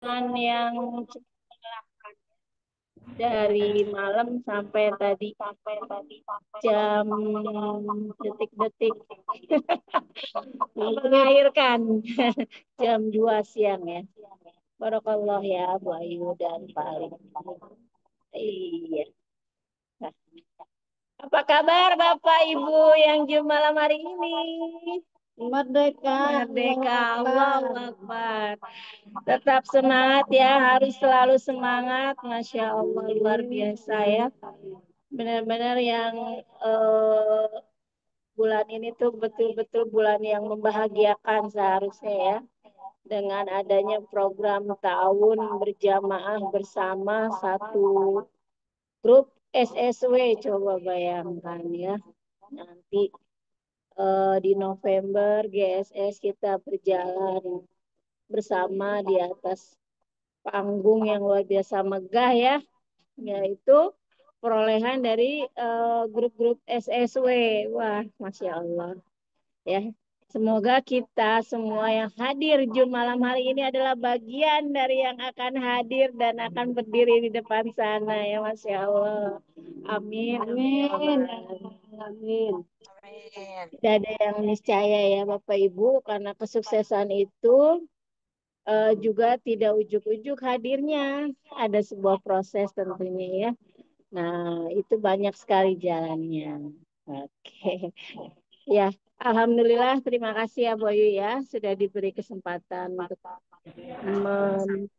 yang dari malam sampai tadi jam detik-detik melahirkan jam 2 siang ya. Barakallah ya Bu Ayu dan Pak Ali. Iya. Nah, apa kabar Bapak Ibu yang Jum malam hari ini? Merdeka, Merdeka, Allah Allahu Akbar. Akbar. Tetap semangat ya, harus selalu semangat. Masya Allah, luar biasa ya. Benar-benar yang eh, bulan ini tuh betul-betul bulan yang membahagiakan seharusnya ya. Dengan adanya program tahun berjamaah bersama satu grup SSW, coba bayangkan ya. Nanti di November GSS kita berjalan bersama di atas panggung yang luar biasa megah ya, yaitu perolehan dari grup-grup SSW. Wah, Masya Allah. Ya, semoga kita semua yang hadir Jum malam hari ini adalah bagian dari yang akan hadir dan akan berdiri di depan sana ya, Masya Allah. Amin. Amin. Amin. Amin. Amin. Amin. Tidak ada yang niscaya ya Bapak Ibu, karena kesuksesan itu juga tidak ujuk-ujuk hadirnya. Ada sebuah proses tentunya ya. Nah, itu banyak sekali jalannya. Oke. Ya, Alhamdulillah terima kasih ya Boyu ya sudah diberi kesempatan untuk mem-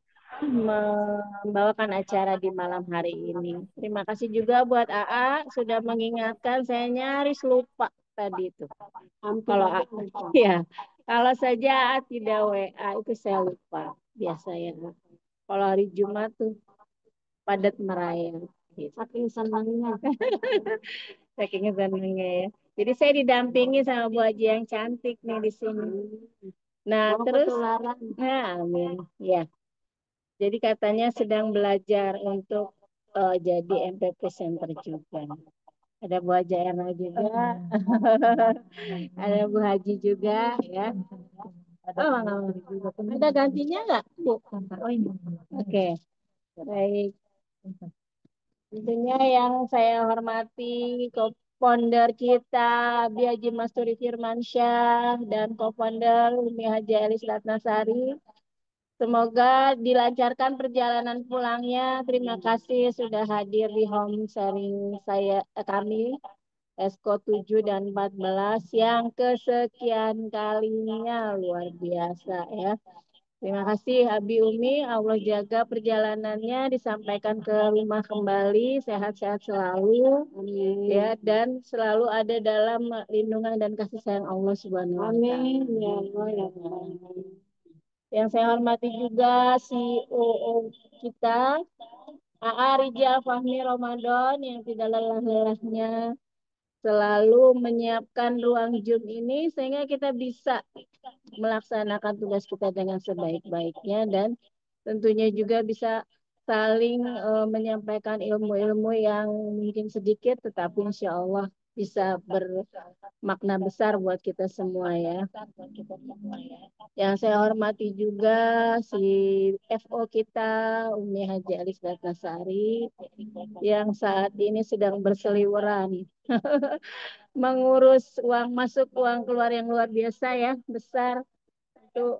membawakan acara di malam hari ini. Terima kasih juga buat AA sudah mengingatkan, saya nyaris lupa tadi itu. Hampir Kalau lupa. ya, kalau saja AA tidak WA itu saya lupa biasanya. Kalau hari Jumat tuh padat merayap. Gitu. Saking senangnya. Saking senangnya ya. Jadi saya didampingi sama Bu Haji yang cantik nih di sini. Nah, Mau terus, ketularan. nah, amin. Ya, jadi katanya sedang belajar untuk jadi MPP Center juga. Ada Bu Haji Erna juga, ada Bu Haji juga, ya. Oh, nggak. Ada gantinya nggak, Bu? Oh, ini. Oke, baik. Tentunya yang saya hormati co-founder kita, Abi Haji Masturi Firmansyah, dan co-founder Umi Haji Elis Ratnasari. Semoga dilancarkan perjalanan pulangnya. Terima kasih sudah hadir di home sharing kami, Esko 7 dan 14 yang kesekian kalinya, luar biasa ya. Terima kasih Abi Umi, Allah jaga perjalanannya, disampaikan ke rumah kembali, sehat-sehat selalu, Amin. ya, dan selalu ada dalam lindungan dan kasih sayang Allah Subhanahu wa Ta'ala. Amin. Ya Allah, ya Allah. Yang saya hormati juga CEO kita, AA Rijal Fahmi Ramadan, yang tidak lelah-lelahnya selalu menyiapkan ruang Zoom ini sehingga kita bisa melaksanakan tugas kita dengan sebaik-baiknya, dan tentunya juga bisa saling menyampaikan ilmu-ilmu yang mungkin sedikit tetapi insya Allah bisa bermakna besar buat kita semua ya. Yang saya hormati juga si FO kita Umi Haji Alis Ratnasari yang saat ini sedang berseliweran mengurus uang masuk uang keluar yang luar biasa ya, besar. Itu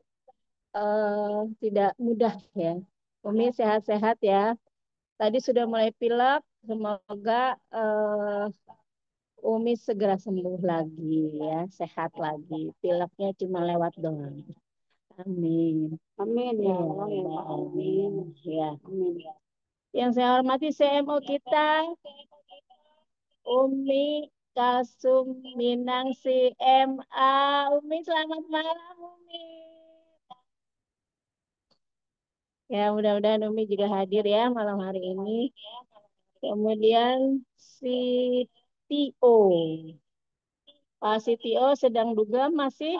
tidak mudah ya. Umi sehat-sehat ya. Tadi sudah mulai pilek, semoga Umi segera sembuh lagi ya, sehat lagi. Pileknya cuma lewat doang. Amin. Amin. Ya Iya, Allah, ya Allah. amin. Amin. Ya. Amin. Yang saya hormati CMO kita, Umi Kasum Minang CMA. Umi, selamat malam, Umi. Ya, mudah-mudahan Umi juga hadir ya malam hari ini. Kemudian si Tio. Pak CTO sedang juga masih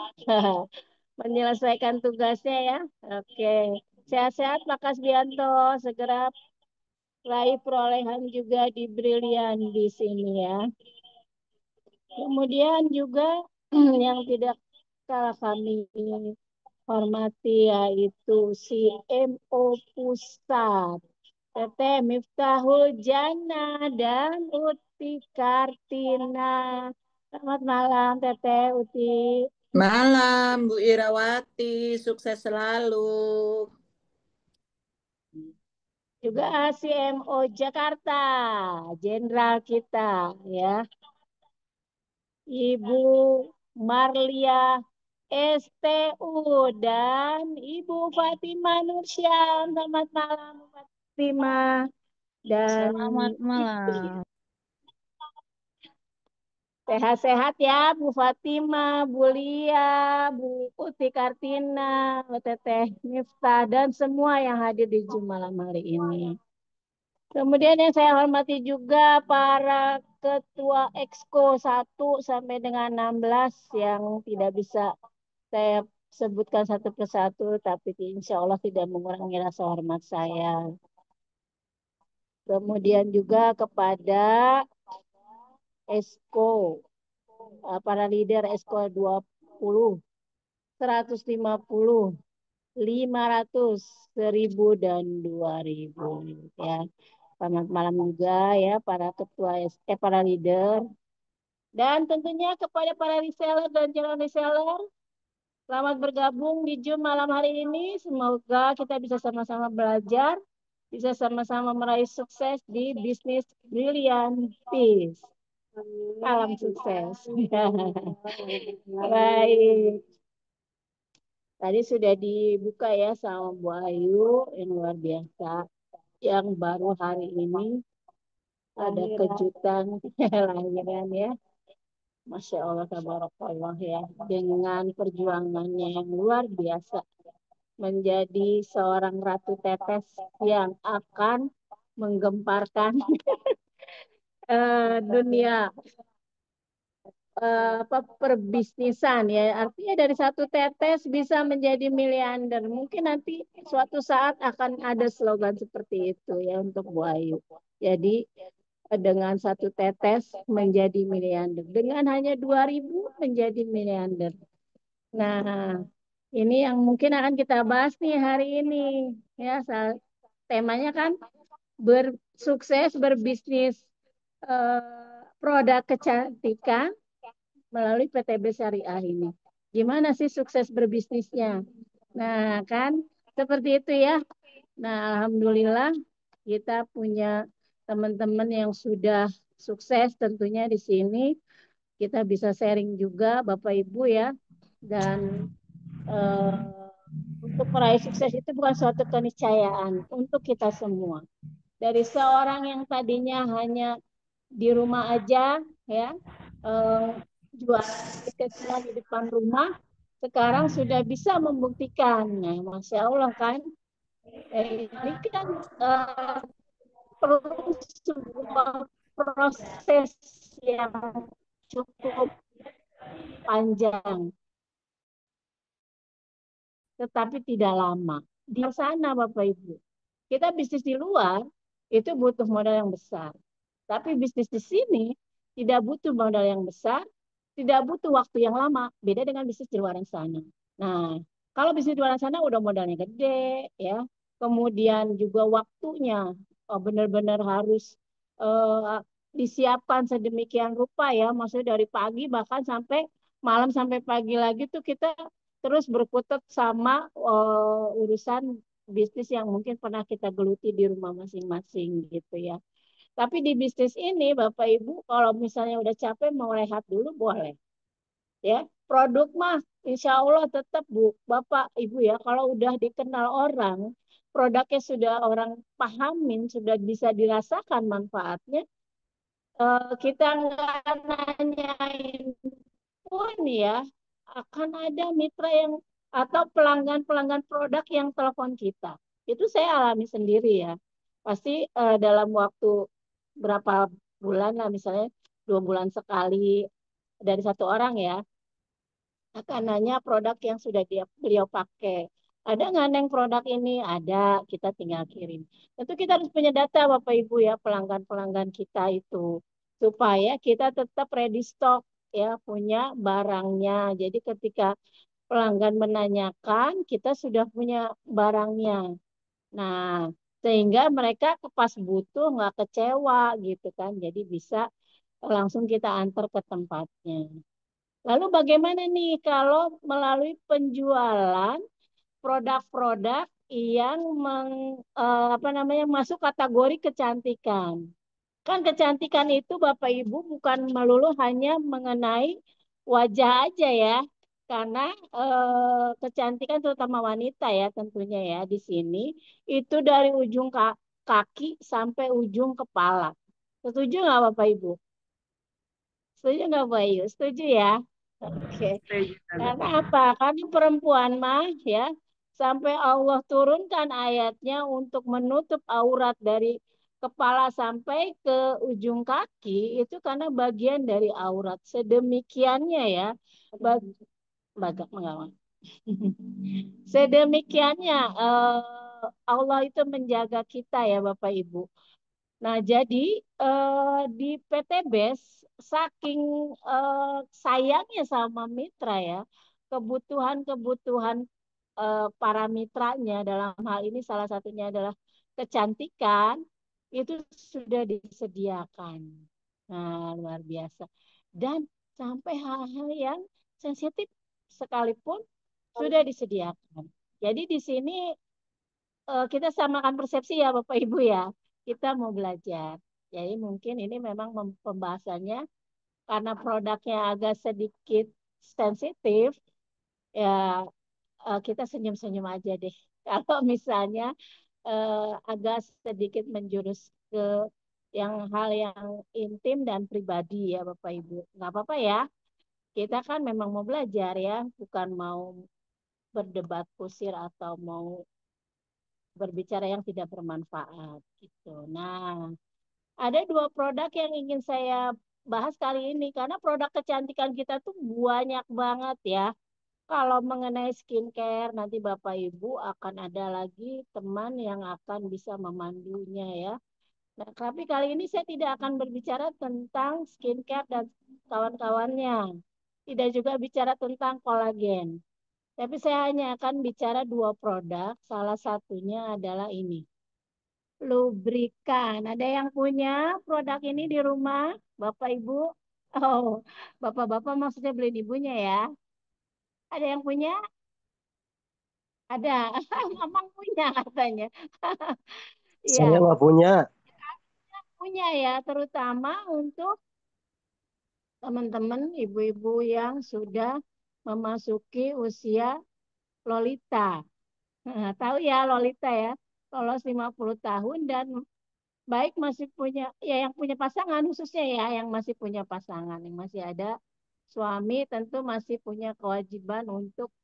menyelesaikan tugasnya ya. Oke. Sehat-sehat Pak Kasbianto. Segera raih perolehan juga di Brilian di sini ya. Kemudian juga yang tidak kalah kami hormati yaitu CMO Pusat, Teteh Miftahul Jana dan Uti Kartina. Selamat malam Teteh Uti. Malam, Bu Irawati, sukses selalu. Juga CMO Jakarta, Jenderal kita ya, Ibu Marlia STU dan Ibu Fatima Nursyam. Selamat malam Bu Fatima dan Selamat Ibu. malam. Sehat-sehat ya Bu Fatima, Bu Lia, Bu Uti Kartina, Bu Teteh Miftah dan semua yang hadir di Zoom malam hari ini. Kemudian yang saya hormati juga para ketua Exco 1 sampai dengan 16 yang tidak bisa saya sebutkan satu persatu, tapi insya Allah tidak mengurangi rasa hormat saya. Kemudian juga kepada Exco, para leader Exco 20, 150, 500, 1000, dan 2000. Ya. Selamat malam juga ya para ketua, para leader. Dan tentunya kepada para reseller dan calon reseller, selamat bergabung di Zoom malam hari ini. Semoga kita bisa sama-sama belajar, bisa sama-sama meraih sukses di bisnis Brilliant Peace. Salam sukses. Baik. Tadi sudah dibuka ya sama Bu Ayu yang luar biasa. Yang baru hari ini ada kejutan lahiran ya. Masya Allah, tabarakallah ya. Dengan perjuangannya yang luar biasa. Menjadi seorang ratu tetes yang akan menggemparkan dunia apa perbisnisan ya. Artinya dari satu tetes bisa menjadi miliarder. Mungkin nanti suatu saat akan ada slogan seperti itu ya untuk Bu Ayu. Jadi dengan satu tetes menjadi miliarder. Dengan hanya 2.000 menjadi miliarder. Nah, ini yang mungkin akan kita bahas nih hari ini. Ya, temanya kan bersukses berbisnis produk kecantikan melalui PTB Syariah ini. Gimana sih sukses berbisnisnya? Nah, kan seperti itu ya. Nah, alhamdulillah kita punya teman-teman yang sudah sukses tentunya di sini. Kita bisa sharing juga Bapak Ibu ya. Dan eh, untuk meraih sukses itu bukan suatu keniscayaan untuk kita semua. Dari seorang yang tadinya hanya di rumah aja ya, eh, jual kecil di depan rumah, sekarang sudah bisa membuktikan. Nah, Masya Allah kan, ini kan eh, perlu sebuah proses yang cukup panjang, tetapi tidak lama. Di sana Bapak Ibu, kita bisnis di luar itu butuh modal yang besar. Tapi bisnis di sini tidak butuh modal yang besar, tidak butuh waktu yang lama. Beda dengan bisnis di luar sana. Nah, kalau bisnis di luar sana udah modalnya gede, ya. Kemudian juga waktunya benar-benar harus eh, disiapkan sedemikian rupa ya. Maksudnya dari pagi bahkan sampai malam sampai pagi lagi tuh kita terus berkutat sama urusan bisnis yang mungkin pernah kita geluti di rumah masing-masing gitu ya. Tapi di bisnis ini, Bapak Ibu, kalau misalnya udah capek mau rehat dulu boleh. Ya, produk mah insya Allah tetap Bu, Bapak Ibu ya. Kalau udah dikenal orang, produknya sudah orang pahamin, sudah bisa dirasakan manfaatnya. Kita nggak nanyain pun ya, akan ada mitra yang atau pelanggan-pelanggan produk yang telepon kita. Itu saya alami sendiri ya. Pasti dalam waktu berapa bulan lah, misalnya 2 bulan sekali dari satu orang ya, akan nanya produk yang sudah beliau pakai. Ada nggak Neng produk ini? Ada, kita tinggal kirim. Tentu kita harus punya data Bapak Ibu ya, pelanggan-pelanggan kita itu. Supaya kita tetap ready stock ya, punya barangnya. Jadi ketika pelanggan menanyakan, kita sudah punya barangnya. Nah, sehingga mereka pas butuh nggak kecewa gitu kan. Jadi bisa langsung kita antar ke tempatnya. Lalu bagaimana nih kalau melalui penjualan produk-produk yang apa namanya masuk kategori kecantikan? Kan kecantikan itu Bapak Ibu bukan melulu hanya mengenai wajah aja ya. Karena kecantikan terutama wanita ya tentunya ya di sini itu dari ujung kaki sampai ujung kepala. Setuju nggak Bapak Ibu? Setuju nggak Bapak Ibu? Setuju ya? Oke. Karena apa? Karena perempuan mah ya sampai Allah turunkan ayatnya untuk menutup aurat dari kepala sampai ke ujung kaki itu karena bagian dari aurat. Sedemikiannya ya, bag, bagak mengawal. Sedemikiannya Allah itu menjaga kita ya Bapak Ibu. Nah, jadi di PT BES saking sayangnya sama mitra ya, kebutuhan-kebutuhan para mitranya dalam hal ini salah satunya adalah kecantikan itu sudah disediakan. Nah, luar biasa. Dan sampai hal-hal yang sensitif sekalipun sudah disediakan. Jadi di sini kita samakan persepsi ya Bapak Ibu ya. Kita mau belajar. Jadi mungkin ini memang pembahasannya karena produknya agak sedikit sensitif, ya kita senyum-senyum aja deh. Kalau misalnya agak sedikit menjurus ke yang hal yang intim dan pribadi ya Bapak Ibu. Nggak apa-apa ya. Kita kan memang mau belajar ya, bukan mau berdebat kusir atau mau berbicara yang tidak bermanfaat gitu. Nah, ada dua produk yang ingin saya bahas kali ini karena produk kecantikan kita tuh banyak banget ya. Kalau mengenai skincare nanti Bapak Ibu akan ada lagi teman yang akan bisa memandunya ya. Nah, tapi kali ini saya tidak akan berbicara tentang skincare dan kawan-kawannya. Tidak juga bicara tentang kolagen. Tapi saya hanya akan bicara dua produk. Salah satunya adalah ini. Lubrikan. Ada yang punya produk ini di rumah, Bapak Ibu? Oh, Bapak-bapak maksudnya beliin ibunya ya. Ada yang punya? Ada. Mamang punya katanya. Saya Iya, nggak punya. punya ya, terutama untuk teman-teman ibu-ibu yang sudah memasuki usia Lolita. Nah, tahu ya Lolita ya, lolos 50 tahun dan baik masih punya ya yang punya pasangan khususnya ya yang masih punya pasangan yang masih ada suami tentu masih punya kewajiban untuk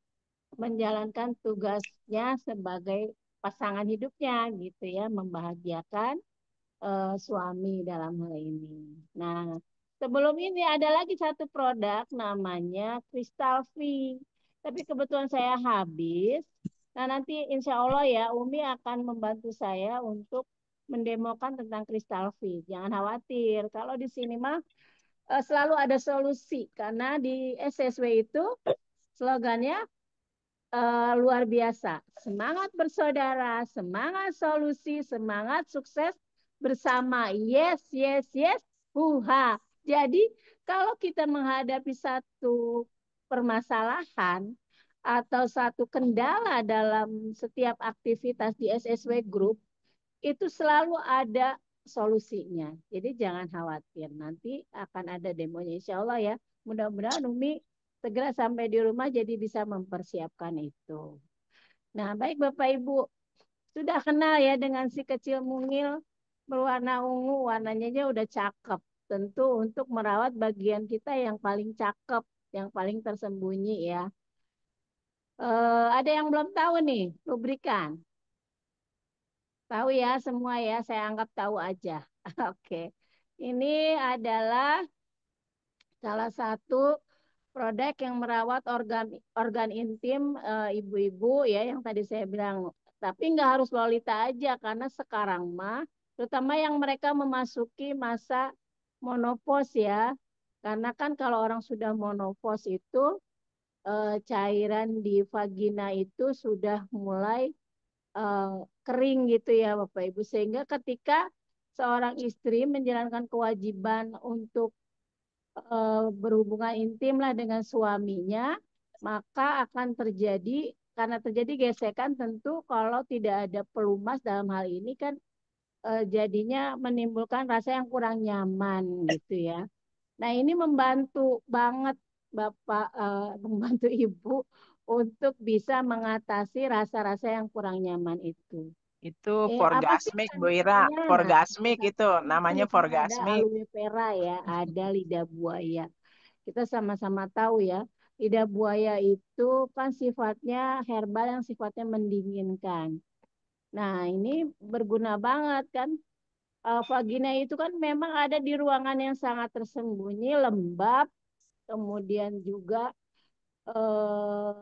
menjalankan tugasnya sebagai pasangan hidupnya gitu ya membahagiakan suami dalam hal ini. Nah, sebelum ini ada lagi satu produk namanya Crystal V. Tapi kebetulan saya habis. Nah, nanti insya Allah ya Umi akan membantu saya untuk mendemokan tentang Crystal V. Jangan khawatir. Kalau di sini mah selalu ada solusi. Karena di SSW itu slogannya luar biasa. Semangat bersaudara, semangat solusi, semangat sukses bersama. Yes, yes, yes. Huha. Jadi kalau kita menghadapi satu permasalahan atau satu kendala dalam setiap aktivitas di SSW Group, itu selalu ada solusinya. Jadi jangan khawatir. Nanti akan ada demonya insya Allah ya. Mudah-mudahan Umi segera sampai di rumah jadi bisa mempersiapkan itu. Nah, baik Bapak Ibu, sudah kenal ya dengan si kecil mungil berwarna ungu, warnanya aja udah cakep. Tentu untuk merawat bagian kita yang paling cakep, yang paling tersembunyi ya. Ada yang belum tahu nih, lubrikan. Tahu ya semua ya, saya anggap tahu aja. Oke. Ini adalah salah satu produk yang merawat organ organ intim ibu-ibu ya yang tadi saya bilang. Tapi nggak harus Lolita aja karena sekarang mah terutama yang mereka memasuki masa menopause ya. Karena kan kalau orang sudah menopause itu cairan di vagina itu sudah mulai eh, kering gitu ya Bapak Ibu. Sehingga ketika seorang istri menjalankan kewajiban untuk berhubungan intim lah dengan suaminya, maka akan terjadi, karena terjadi gesekan tentu kalau tidak ada pelumas dalam hal ini kan jadinya menimbulkan rasa yang kurang nyaman gitu ya. Nah, ini membantu banget Bapak, membantu Ibu untuk bisa mengatasi rasa-rasa yang kurang nyaman itu. Itu Apa sih forgasmik, Bu Ira. kandungannya? Nah, Forgasmik salah itu, satunya kan namanya di sini ada forgasmik. aloe vera ya, ada lidah buaya. Kita sama-sama tahu ya, lidah buaya itu kan sifatnya herbal yang sifatnya mendinginkan. Nah, ini berguna banget kan. Vagina itu kan memang ada di ruangan yang sangat tersembunyi, lembab, kemudian juga eh,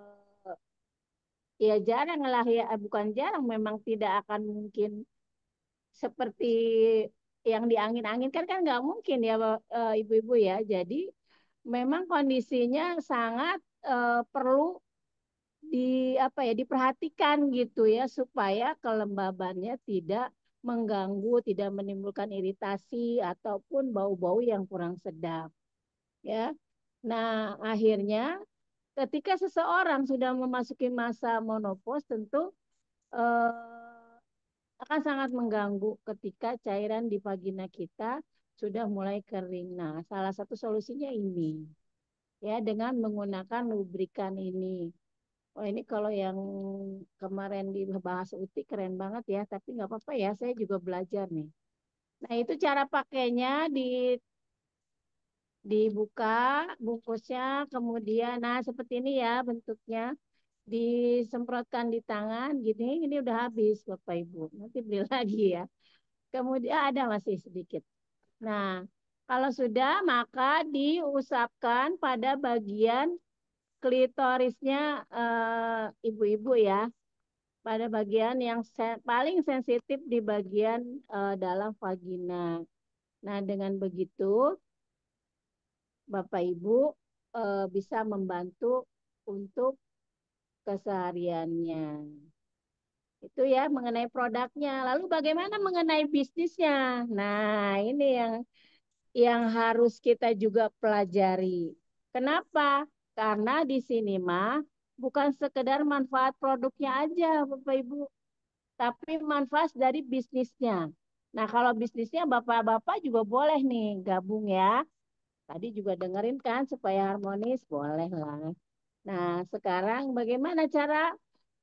ya jarang lah ya, bukan jarang, memang tidak akan mungkin seperti yang diangin-angin kan nggak mungkin ya ibu-ibu ya. Jadi memang kondisinya sangat perlu di apa ya diperhatikan gitu ya supaya kelembabannya tidak mengganggu, tidak menimbulkan iritasi ataupun bau-bau yang kurang sedap ya. Nah, akhirnya ketika seseorang sudah memasuki masa menopause tentu eh, akan sangat mengganggu ketika cairan di vagina kita sudah mulai kering. Nah, salah satu solusinya ini ya dengan menggunakan lubrikan ini. Oh ini kalau yang kemarin dibahas Uti keren banget ya, tapi nggak apa-apa ya, saya juga belajar nih. Nah itu cara pakainya dibuka bungkusnya, kemudian nah seperti ini ya bentuknya, disemprotkan di tangan, gini, ini udah habis Bapak Ibu, nanti beli lagi ya. Kemudian ada masih sedikit. Nah kalau sudah maka diusapkan pada bagian klitorisnya ibu-ibu ya pada bagian yang paling sensitif di bagian dalam vagina. Nah, dengan begitu Bapak Ibu bisa membantu untuk kesehariannya. Itu ya mengenai produknya. Lalu bagaimana mengenai bisnisnya? Nah, ini yang harus kita juga pelajari. Kenapa? Karena di sini mah bukan sekedar manfaat produknya aja, Bapak Ibu, tapi manfaat dari bisnisnya. Nah, kalau bisnisnya bapak-bapak juga boleh nih gabung ya. Tadi juga dengerin kan supaya harmonis, boleh lah. Nah, sekarang bagaimana cara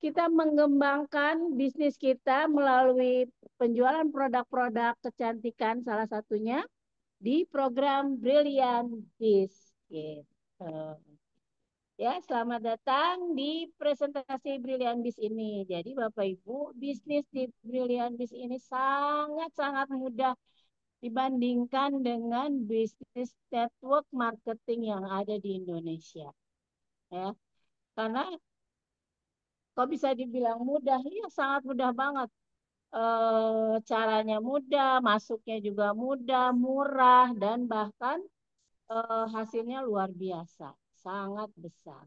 kita mengembangkan bisnis kita melalui penjualan produk-produk kecantikan salah satunya di program Brilliant Biz. Gitu. Ya, selamat datang di presentasi Brilliant Biz ini. Jadi Bapak Ibu, bisnis di Brilliant Biz ini sangat-sangat mudah dibandingkan dengan bisnis network marketing yang ada di Indonesia. Ya, karena kok bisa dibilang mudah, iya sangat mudah banget. Caranya mudah, masuknya juga mudah, murah, dan bahkan hasilnya luar biasa, sangat besar.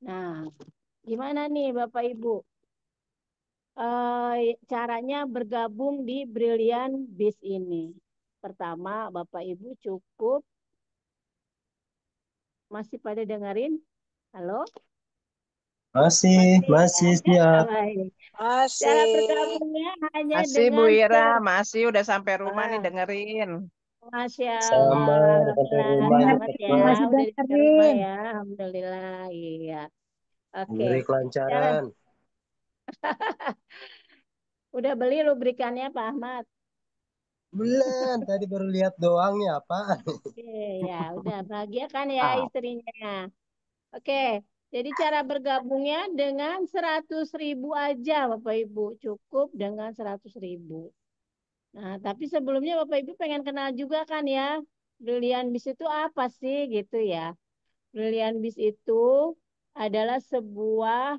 Nah, gimana nih Bapak Ibu? Caranya bergabung di Brilliant Biz ini. Pertama, Bapak Ibu cukup masih pada dengerin? Halo? Masih, Masih masih ya? siap. Baik. Cara Masih. bergabungnya hanya Masih Bu dengan Ira, masih udah sampai rumah nih ah, dengerin. Masya Allah, Sama sampai Alhamdulillah, rumah ini selamat ya, cepat. Masih udah di rumah dengerin. ya, Alhamdulillah, iya. Oke, Diberi cara kelancaran. udah beli lubrikannya Pak Ahmad? Belum, tadi baru lihat doangnya apa? Oke, ya udah bahagia kan ya Ah, istrinya. Oke, jadi cara bergabungnya dengan 100.000 aja Bapak Ibu, cukup dengan 100.000. Nah, tapi sebelumnya Bapak Ibu pengen kenal juga kan ya, Brilliant Biz itu apa sih gitu ya. Brilliant Biz itu adalah sebuah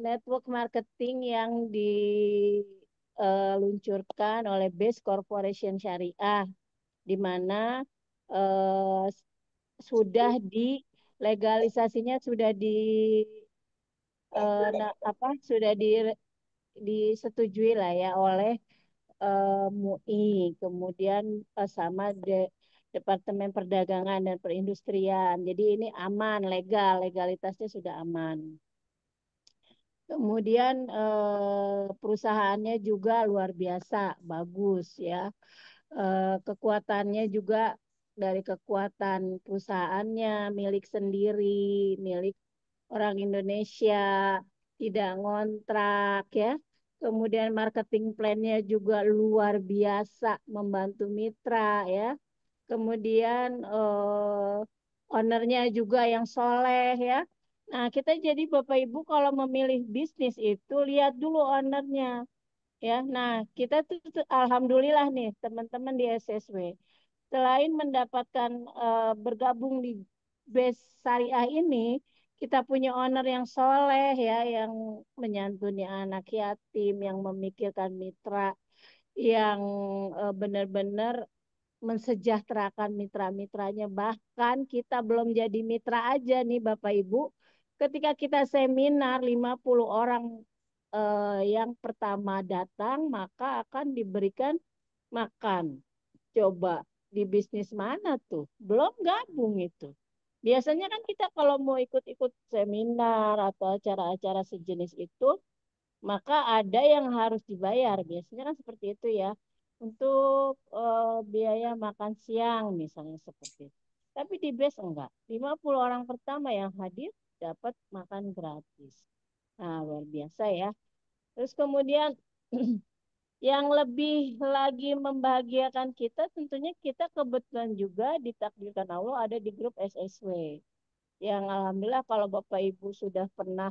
network marketing yang diluncurkan oleh Base Corporation Syariah, di mana eh, sudah legalisasinya sudah sudah disetujui lah ya oleh MUI, kemudian sama Departemen Perdagangan dan Perindustrian. Jadi ini aman, legal, legalitasnya sudah aman. Kemudian perusahaannya juga luar biasa, bagus ya. Kekuatannya juga dari kekuatan perusahaannya, milik sendiri, milik orang Indonesia, tidak ngontrak ya. Kemudian marketing plan-nya juga luar biasa, membantu mitra ya. Kemudian ownernya juga yang soleh ya. Nah, kita jadi Bapak Ibu kalau memilih bisnis itu lihat dulu ownernya ya. Nah, kita tuh alhamdulillah nih teman-teman di SSW selain mendapatkan bergabung di base syariah ini, kita punya owner yang soleh ya, yang menyantuni anak yatim, yang memikirkan mitra, yang benar-benar mensejahterakan mitra-mitranya. Bahkan kita belum jadi mitra aja nih Bapak Ibu. Ketika kita seminar 50 orang yang pertama datang, maka akan diberikan makan. Coba di bisnis mana tuh? Belum gabung itu. Biasanya kan kita kalau mau ikut-ikut seminar atau acara-acara sejenis itu, maka ada yang harus dibayar. Biasanya kan seperti itu ya. Untuk biaya makan siang misalnya seperti itu. Tapi di base enggak. 50 orang pertama yang hadir dapat makan gratis. Nah, luar biasa ya. Terus kemudian yang lebih lagi membahagiakan kita tentunya kita kebetulan juga ditakdirkan Allah ada di grup SSW. Yang alhamdulillah kalau Bapak Ibu sudah pernah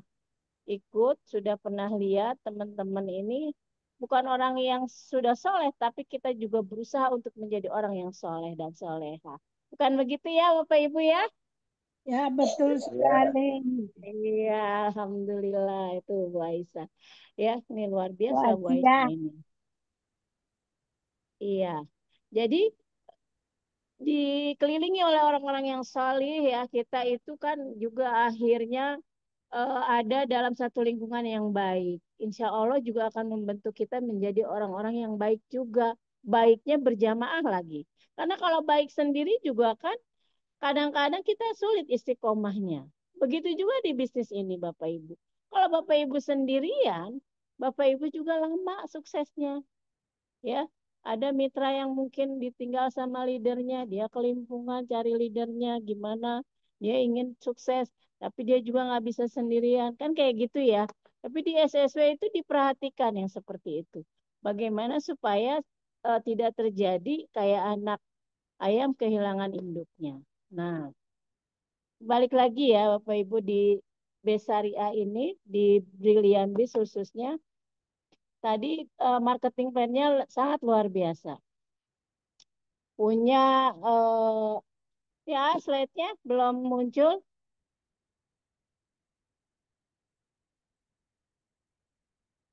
ikut, sudah pernah lihat teman-teman ini bukan orang yang sudah soleh, tapi kita juga berusaha untuk menjadi orang yang soleh dan soleha. Bukan begitu ya Bapak Ibu ya? Ya, betul sekali. Iya, alhamdulillah itu Bu Aisyah. Ya, ini luar biasa Bu Wajib Aisyah ini. Iya. Jadi dikelilingi oleh orang-orang yang salih ya, kita itu kan juga akhirnya ada dalam satu lingkungan yang baik. Insya Allah juga akan membentuk kita menjadi orang-orang yang baik juga. Baiknya berjamaah lagi. Karena kalau baik sendiri juga kan kadang-kadang kita sulit istiqomahnya. Begitu juga di bisnis ini Bapak Ibu. Kalau Bapak Ibu sendirian, Bapak Ibu juga lama suksesnya. Ya, ada mitra yang mungkin ditinggal sama leadernya, dia kelimpungan cari leadernya gimana, dia ingin sukses, tapi dia juga nggak bisa sendirian, kan kayak gitu ya. Tapi di SSW itu diperhatikan yang seperti itu. Bagaimana supaya tidak terjadi kayak anak ayam kehilangan induknya. Nah, balik lagi ya Bapak Ibu di Besaria ini, di Brilliant Biz khususnya, tadi marketing plan-nya sangat luar biasa. Punya ya slide-nya belum muncul.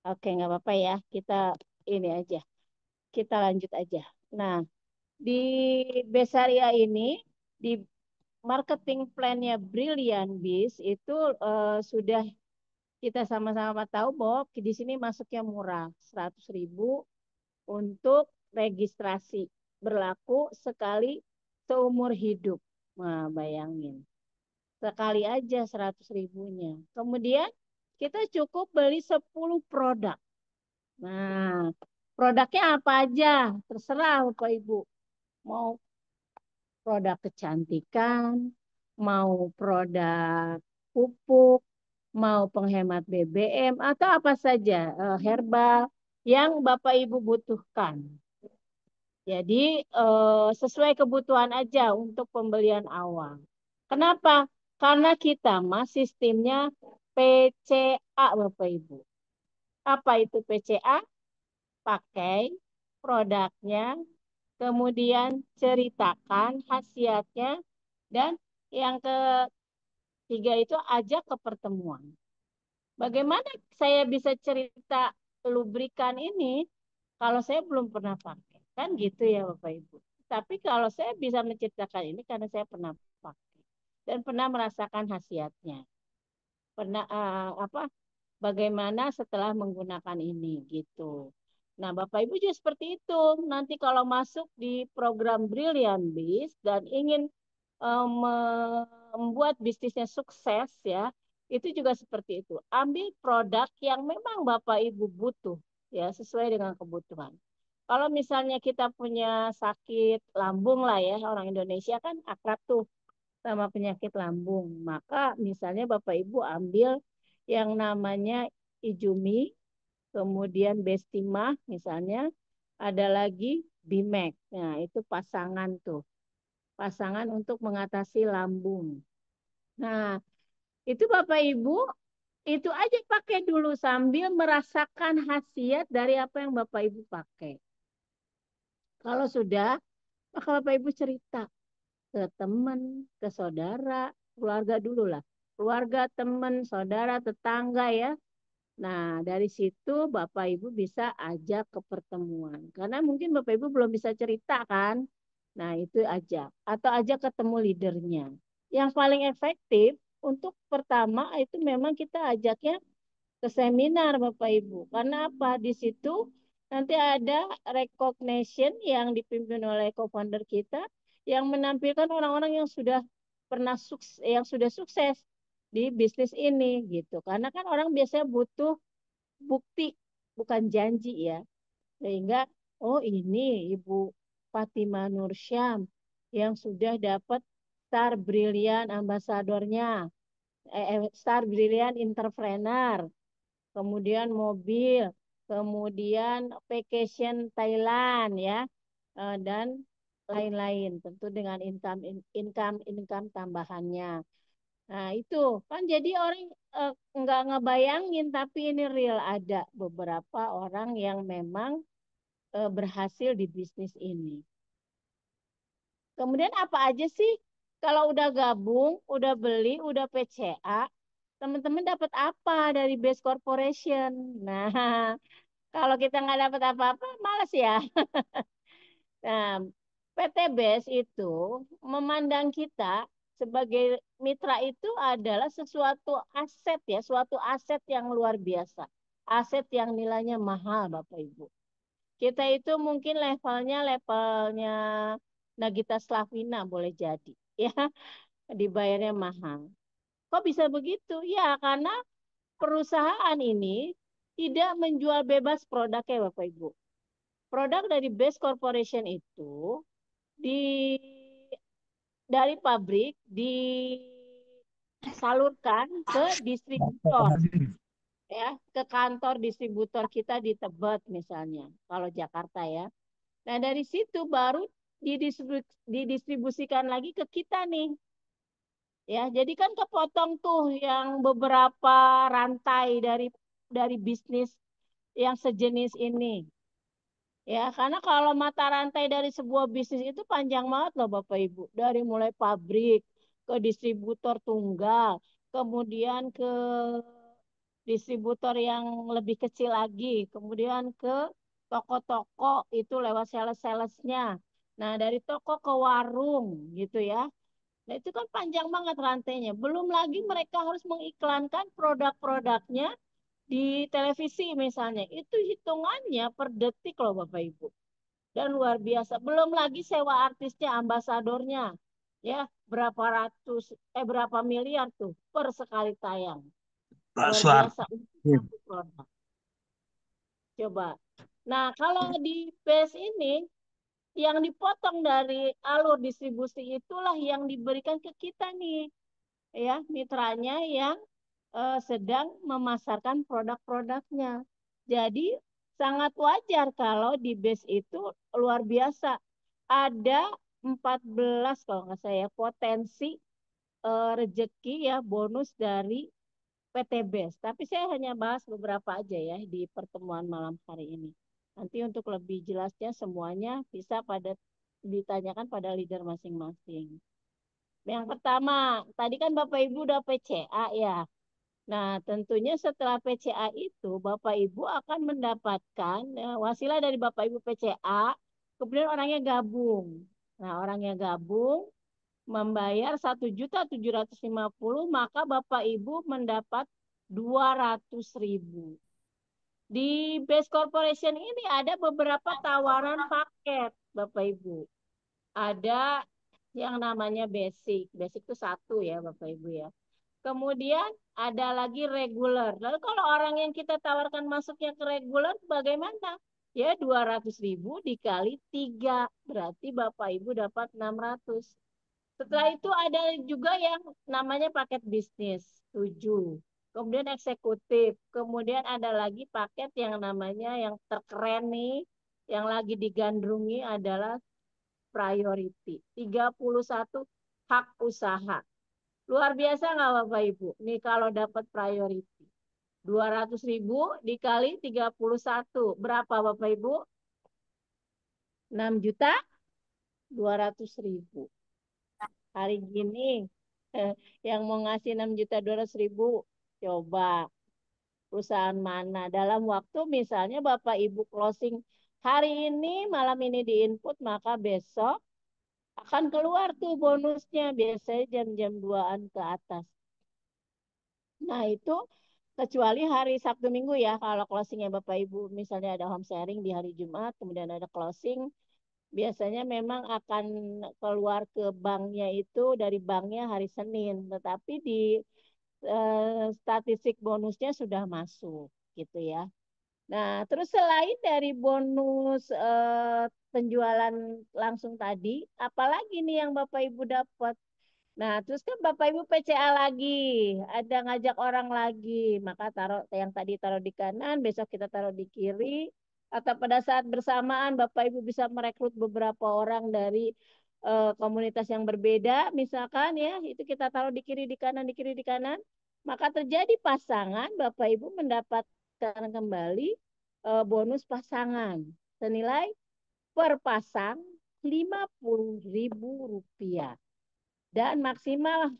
Oke, nggak apa-apa ya. Kita ini aja. Kita lanjut aja. Nah, di Besaria ini, di marketing plan-nya Brilliant Biz itu sudah kita sama-sama tahu bahwa di sini masuknya murah, 100.000 untuk registrasi. Berlaku sekali seumur hidup. Nah, bayangin. Sekali aja 100.000-nya. Kemudian kita cukup beli 10 produk. Nah, produknya apa aja? Terserah Bapak Ibu. Mau produk kecantikan, mau produk pupuk, mau penghemat BBM, atau apa saja, herbal yang Bapak Ibu butuhkan. Jadi sesuai kebutuhan aja untuk pembelian awal. Kenapa? Karena kita mah sistemnya PCA Bapak Ibu. Apa itu PCA? Pakai produknya, kemudian ceritakan khasiatnya, dan yang ketiga itu ajak ke pertemuan. Bagaimana saya bisa cerita lubrikan ini kalau saya belum pernah pakai? Kan gitu ya Bapak Ibu. Tapi kalau saya bisa menceritakan ini karena saya pernah pakai. dan pernah merasakan khasiatnya. Pernah bagaimana setelah menggunakan ini gitu. Nah, Bapak Ibu juga seperti itu. Nanti kalau masuk di program Brilliant Biz dan ingin membuat bisnisnya sukses ya, itu juga seperti itu. Ambil produk yang memang Bapak Ibu butuh ya, sesuai dengan kebutuhan. Kalau misalnya kita punya sakit lambung lah ya, orang Indonesia kan akrab tuh sama penyakit lambung. Maka misalnya Bapak Ibu ambil yang namanya Ijumi, kemudian Bestimah misalnya, ada lagi Bimek. Nah, itu pasangan tuh. Pasangan untuk mengatasi lambung. Nah, itu Bapak Ibu, itu aja pakai dulu sambil merasakan khasiat dari apa yang Bapak Ibu pakai. Kalau sudah, maka Bapak Ibu cerita ke teman, ke saudara, keluarga dulu lah. Keluarga, teman, saudara, tetangga ya. Nah, dari situ Bapak Ibu bisa ajak ke pertemuan. Karena mungkin Bapak Ibu belum bisa cerita kan. Nah, itu ajak. Atau ajak ketemu leadernya. Yang paling efektif untuk pertama itu memang kita ajaknya ke seminar Bapak Ibu. Karena apa? Di situ nanti ada recognition yang dipimpin oleh co-founder kita yang menampilkan orang-orang yang sudah pernah sukses, yang sudah sukses di bisnis ini gitu. Karena kan orang biasanya butuh bukti bukan janji ya. Sehingga oh ini Ibu Fatima Nursyam yang sudah dapat Star Brilliant Ambassadornya, Star Brilliant Entrepreneur, kemudian mobil, kemudian vacation Thailand ya, dan lain-lain. Tentu dengan income tambahannya. Nah itu kan jadi orang nggak ngebayangin, tapi ini real ada beberapa orang yang memang berhasil di bisnis ini. Kemudian apa aja sih kalau udah gabung, udah beli, udah PCA, teman-teman dapat apa dari Base Corporation? Nah, kalau kita nggak dapat apa-apa, males ya. Nah, PT Base itu memandang kita sebagai mitra itu adalah sesuatu aset ya, suatu aset yang luar biasa. Aset yang nilainya mahal, Bapak Ibu. Kita itu mungkin levelnya Nagita Slavina boleh jadi, ya, dibayarnya mahal. Kok bisa begitu? Ya, karena perusahaan ini tidak menjual bebas produknya, Bapak Ibu. Produk dari Base Corporation itu di dari pabrik disalurkan ke distributor ya, ke kantor distributor kita di Tebet misalnya, kalau Jakarta ya. Nah, dari situ baru didistribusikan lagi ke kita nih. Ya, jadi kan kepotong tuh yang beberapa rantai dari bisnis yang sejenis ini. Ya, karena kalau mata rantai dari sebuah bisnis itu panjang banget loh Bapak Ibu. Dari mulai pabrik ke distributor tunggal, kemudian ke distributor yang lebih kecil lagi, kemudian ke toko-toko itu lewat sales-salesnya. Nah, dari toko ke warung gitu ya. Nah, itu kan panjang banget rantainya. Belum lagi mereka harus mengiklankan produk-produknya di televisi misalnya. Itu hitungannya per detik loh Bapak Ibu. Dan luar biasa. Belum lagi sewa artisnya, ambasadornya. Ya, berapa miliar tuh per sekali tayang. Luar biasa untuk satu produk. Coba. Nah, kalau di base ini yang dipotong dari alur distribusi itulah yang diberikan ke kita nih, ya, mitranya yang sedang memasarkan produk-produknya. Jadi sangat wajar kalau di base itu luar biasa. Ada 14 kalau nggak saya potensi rezeki ya bonus dari PT BES. Tapi saya hanya bahas beberapa aja ya di pertemuan malam hari ini. Nanti untuk lebih jelasnya semuanya bisa ditanyakan pada leader masing-masing. Yang pertama, tadi kan Bapak Ibu udah PCA ya. Nah, tentunya setelah PCA itu Bapak Ibu akan mendapatkan wasilah dari Bapak Ibu PCA, kemudian orangnya gabung. Nah, orangnya gabung membayar 1.750.000, maka Bapak Ibu mendapat 200.000. Di Base Corporation ini ada beberapa tawaran paket, Bapak Ibu. Ada yang namanya basic. Basic itu satu ya, Bapak Ibu ya. Kemudian ada lagi regular. Lalu kalau orang yang kita tawarkan masuknya ke regular, bagaimana? Ya 200.000 dikali 3. Berarti Bapak Ibu dapat 600. Setelah itu ada juga yang namanya paket bisnis, 7. Kemudian eksekutif. Kemudian ada lagi paket yang namanya yang terkeren nih, yang lagi digandrungi adalah priority. 31 hak usaha. Luar biasa nggak Bapak Ibu? Nih kalau dapat priority. 200.000 dikali 31. Berapa Bapak Ibu? 6.200.000. Hari gini yang mau ngasih 6.200.000, coba perusahaan mana dalam waktu misalnya Bapak Ibu closing hari ini, malam ini di input, maka besok akan keluar tuh bonusnya biasanya jam-jam 2-an ke atas. Nah itu kecuali hari Sabtu Minggu ya, kalau closingnya Bapak Ibu misalnya ada home sharing di hari Jumat, kemudian ada closing, biasanya memang akan keluar ke banknya itu dari banknya hari Senin, tetapi di statistik bonusnya sudah masuk gitu ya. Nah, terus selain dari bonus penjualan langsung tadi, apalagi nih yang Bapak Ibu dapat? Nah, terus kan Bapak Ibu PCA lagi, ada ngajak orang lagi, maka taruh yang tadi taruh di kanan, besok kita taruh di kiri, atau pada saat bersamaan Bapak Ibu bisa merekrut beberapa orang dari komunitas yang berbeda, misalkan ya, itu kita taruh di kiri, di kanan, di kiri, di kanan, maka terjadi pasangan, Bapak Ibu mendapatkan kembali bonus pasangan senilai per pasang Rp50.000 dan maksimal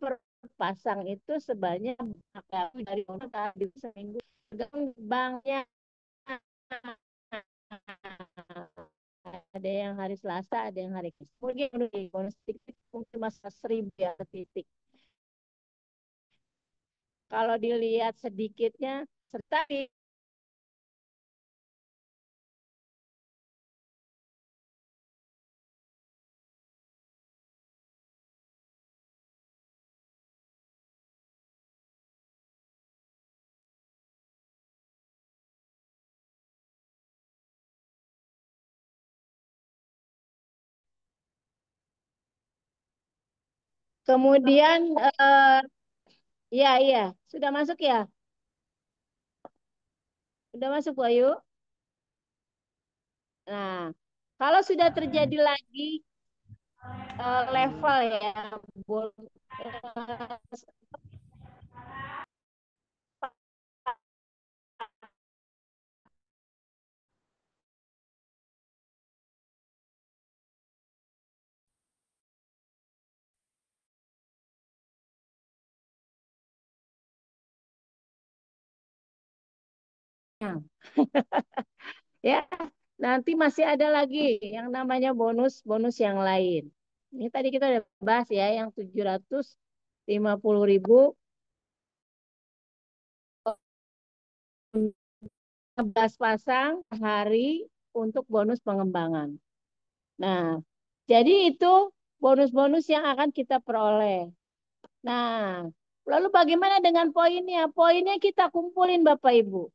per pasang itu sebanyak dari tadi seminggu, tergantung banknya. Ada yang hari Selasa, ada yang hari Kamis. Mungkin bonus titik mungkin masa 1.000 ya titik. Kalau dilihat sedikitnya, serta kemudian iya iya sudah masuk ya, sudah masuk Bu Ayu. Nah, kalau sudah terjadi lagi level ya ya, nanti masih ada lagi yang namanya bonus yang lain. Ini tadi kita udah bahas ya yang 750.000 11 pasang hari untuk bonus pengembangan. Nah, jadi itu bonus-bonus yang akan kita peroleh. Nah, lalu bagaimana dengan poinnya? Poinnya kita kumpulin Bapak Ibu.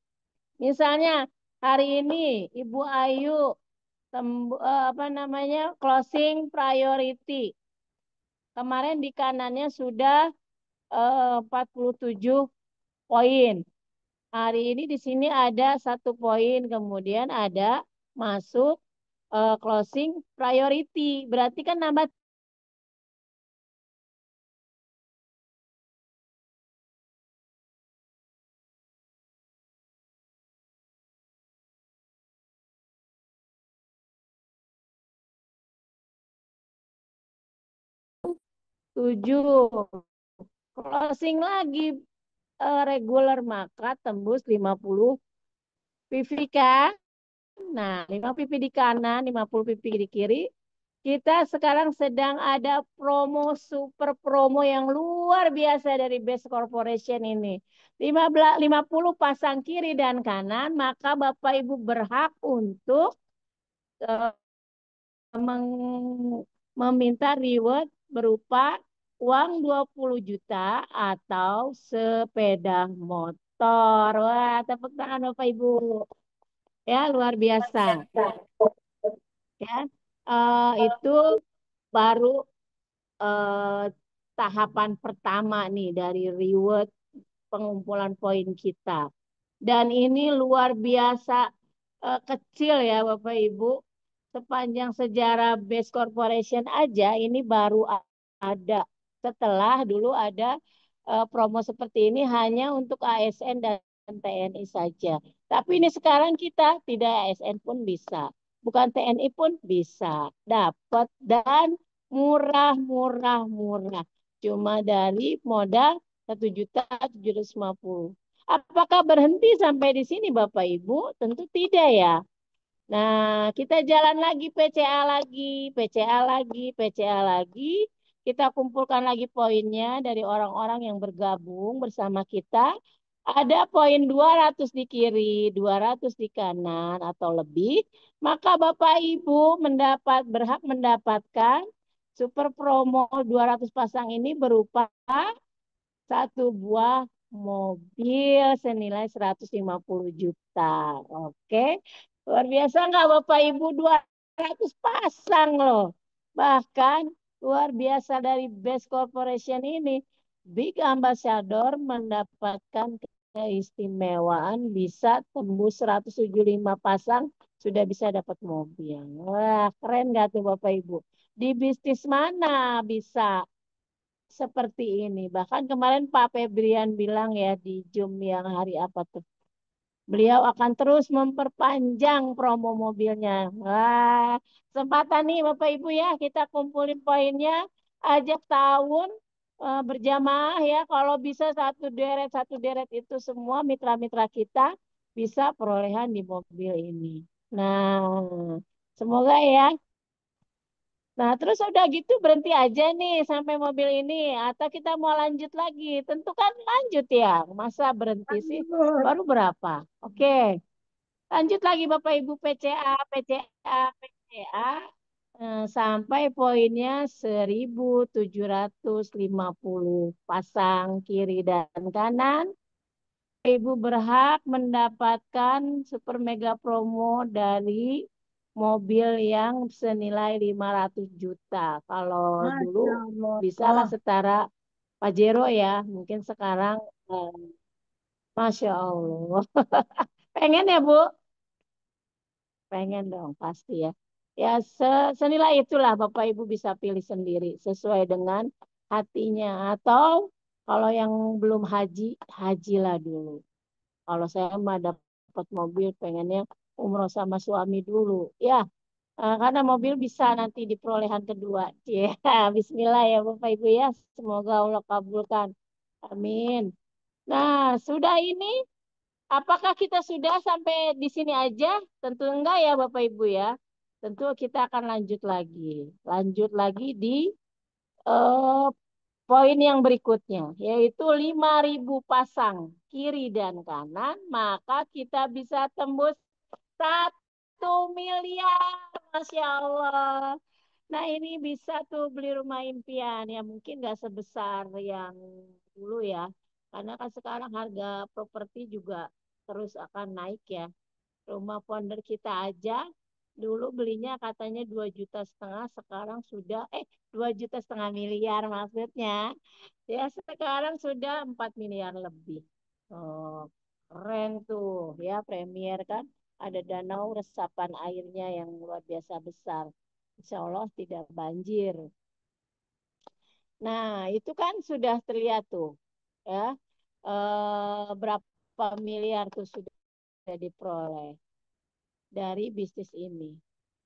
Misalnya hari ini Ibu Ayu closing priority. Kemarin di kanannya sudah 47 poin. Hari ini di sini ada 1 poin, kemudian ada masuk closing priority. Berarti kan nambah 7. Closing lagi regular maka tembus 50 PV kan. Nah, 5 pipi di kanan, 50 pipi di kiri. Kita sekarang sedang ada promo, super promo yang luar biasa dari Best Corporation ini. 50 pasang kiri dan kanan, maka Bapak Ibu berhak untuk eh, meminta reward berupa uang 20 juta atau sepeda motor. Wah, tepuk tangan Bapak Ibu. Ya, luar biasa. Ya, itu baru eh, tahapan pertama nih dari reward pengumpulan poin kita. Dan ini luar biasa kecil ya Bapak Ibu. Sepanjang sejarah Base Corporation aja ini baru ada. Setelah dulu ada promo seperti ini hanya untuk ASN dan TNI saja. Tapi ini sekarang kita tidak ASN pun bisa. Bukan TNI pun bisa. Dapat dan murah. Cuma dari modal 1.750.000. Apakah berhenti sampai di sini Bapak Ibu? Tentu tidak ya. Nah, kita jalan lagi PCA lagi, PCA lagi, PCA lagi. Kita kumpulkan lagi poinnya dari orang-orang yang bergabung bersama kita. Ada poin 200 di kiri, 200 di kanan atau lebih. Maka Bapak Ibu berhak mendapatkan super promo 200 pasang ini berupa satu buah mobil senilai 150 juta. Oke. Luar biasa nggak Bapak Ibu? 200 pasang loh. Bahkan luar biasa dari Best Corporation ini. Big Ambassador mendapatkan keistimewaan bisa tembus 175 pasang sudah bisa dapat mobil. Wah, keren nggak tuh Bapak Ibu? Di bisnis mana bisa seperti ini? Bahkan kemarin Pak Febrian bilang ya di Zoom yang hari apa tuh? Beliau akan terus memperpanjang promo mobilnya. Wah, kesempatan nih Bapak Ibu ya, kita kumpulin poinnya, ajak tahun berjamaah ya. Kalau bisa satu deret itu semua mitra-mitra kita bisa perolehan di mobil ini. Nah, semoga ya. Nah, terus udah gitu berhenti aja nih sampai mobil ini. Atau kita mau lanjut lagi? Tentu kan lanjut ya. Masa berhenti sih? Lanjut. Baru berapa? Oke. Lanjut lagi Bapak Ibu PCA, PCA, PCA. Sampai poinnya 1.750 pasang kiri dan kanan. Ibu berhak mendapatkan super mega promo dari mobil yang senilai 500 juta. Kalau dulu Masya Allah. bisa lah setara Pajero ya. Mungkin sekarang Masya Allah. Pengen ya Bu? Pengen dong pasti ya. Ya senilai itulah Bapak Ibu bisa pilih sendiri sesuai dengan hatinya. Atau kalau yang belum haji, hajilah dulu. Kalau saya mah dapat mobil pengennya umroh sama suami dulu. Ya, karena mobil bisa nanti di perolehan kedua. Ya, Bismillah ya Bapak Ibu ya. Semoga Allah kabulkan. Amin. Nah, sudah ini, apakah kita sudah sampai di sini aja? Tentu enggak ya Bapak Ibu ya. Tentu kita akan lanjut lagi. Lanjut lagi di eh, poin yang berikutnya, yaitu 5.000 pasang kiri dan kanan, maka kita bisa tembus 1 miliar. Masya Allah. Nah ini bisa tuh beli rumah impian. Ya mungkin nggak sebesar yang dulu ya. Karena kan sekarang harga properti juga terus akan naik ya. Rumah founder kita aja dulu belinya katanya 2,5 juta, sekarang sudah 2,5 miliar maksudnya. Ya sekarang sudah 4 miliar lebih. Oh, keren tuh ya Premier kan. Ada danau resapan airnya yang luar biasa besar. Insya Allah tidak banjir. Nah, itu kan sudah terlihat tuh ya. Berapa miliar tuh sudah diperoleh dari bisnis ini.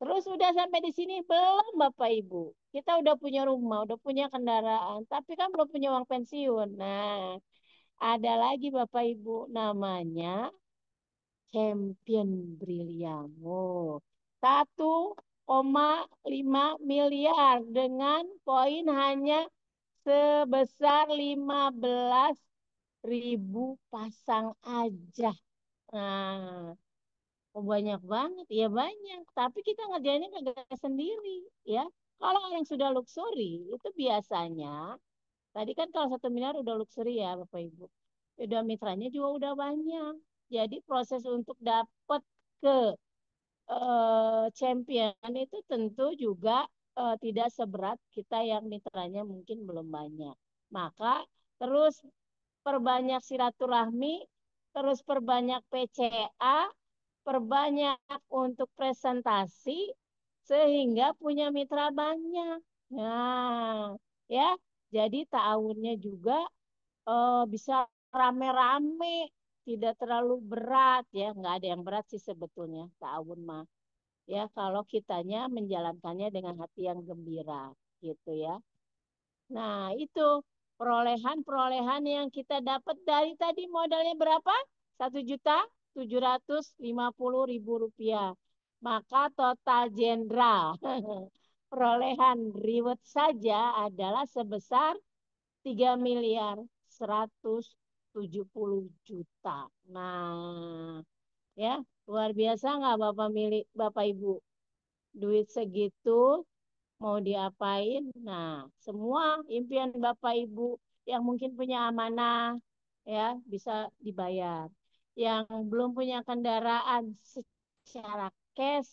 Terus udah sampai di sini belum Bapak Ibu? Kita udah punya rumah, udah punya kendaraan, tapi kan belum punya uang pensiun. Nah, ada lagi Bapak Ibu namanya Champion Brilian. Oh, 1,5 miliar dengan poin hanya sebesar 15.000 pasang aja. Nah, oh, banyak banget, ya banyak. Tapi kita ngerjainnya kagak sendiri, ya. Kalau yang sudah luxury, itu biasanya, tadi kan kalau 1 miliar udah luxury ya, Bapak Ibu. Udah mitranya juga udah banyak. Jadi proses untuk dapat ke champion itu tentu juga tidak seberat kita yang mitranya mungkin belum banyak. Maka terus perbanyak silaturahmi, terus perbanyak PCA, perbanyak untuk presentasi sehingga punya mitra banyak. Nah, ya, jadi tahunnya juga bisa rame-rame, tidak terlalu berat ya, nggak ada yang berat sih sebetulnya tahun mah. Ya, kalau kitanya menjalankannya dengan hati yang gembira, gitu ya. Nah, itu perolehan-perolehan yang kita dapat dari tadi modalnya berapa? 1.750.000 rupiah. Maka total jenderal perolehan reward saja adalah sebesar 3.170.000.000. Nah, ya luar biasa nggak Bapak milik Bapak Ibu? Duit segitu mau diapain? Nah, semua impian Bapak Ibu yang mungkin punya amanah ya bisa dibayar. Yang belum punya kendaraan secara cash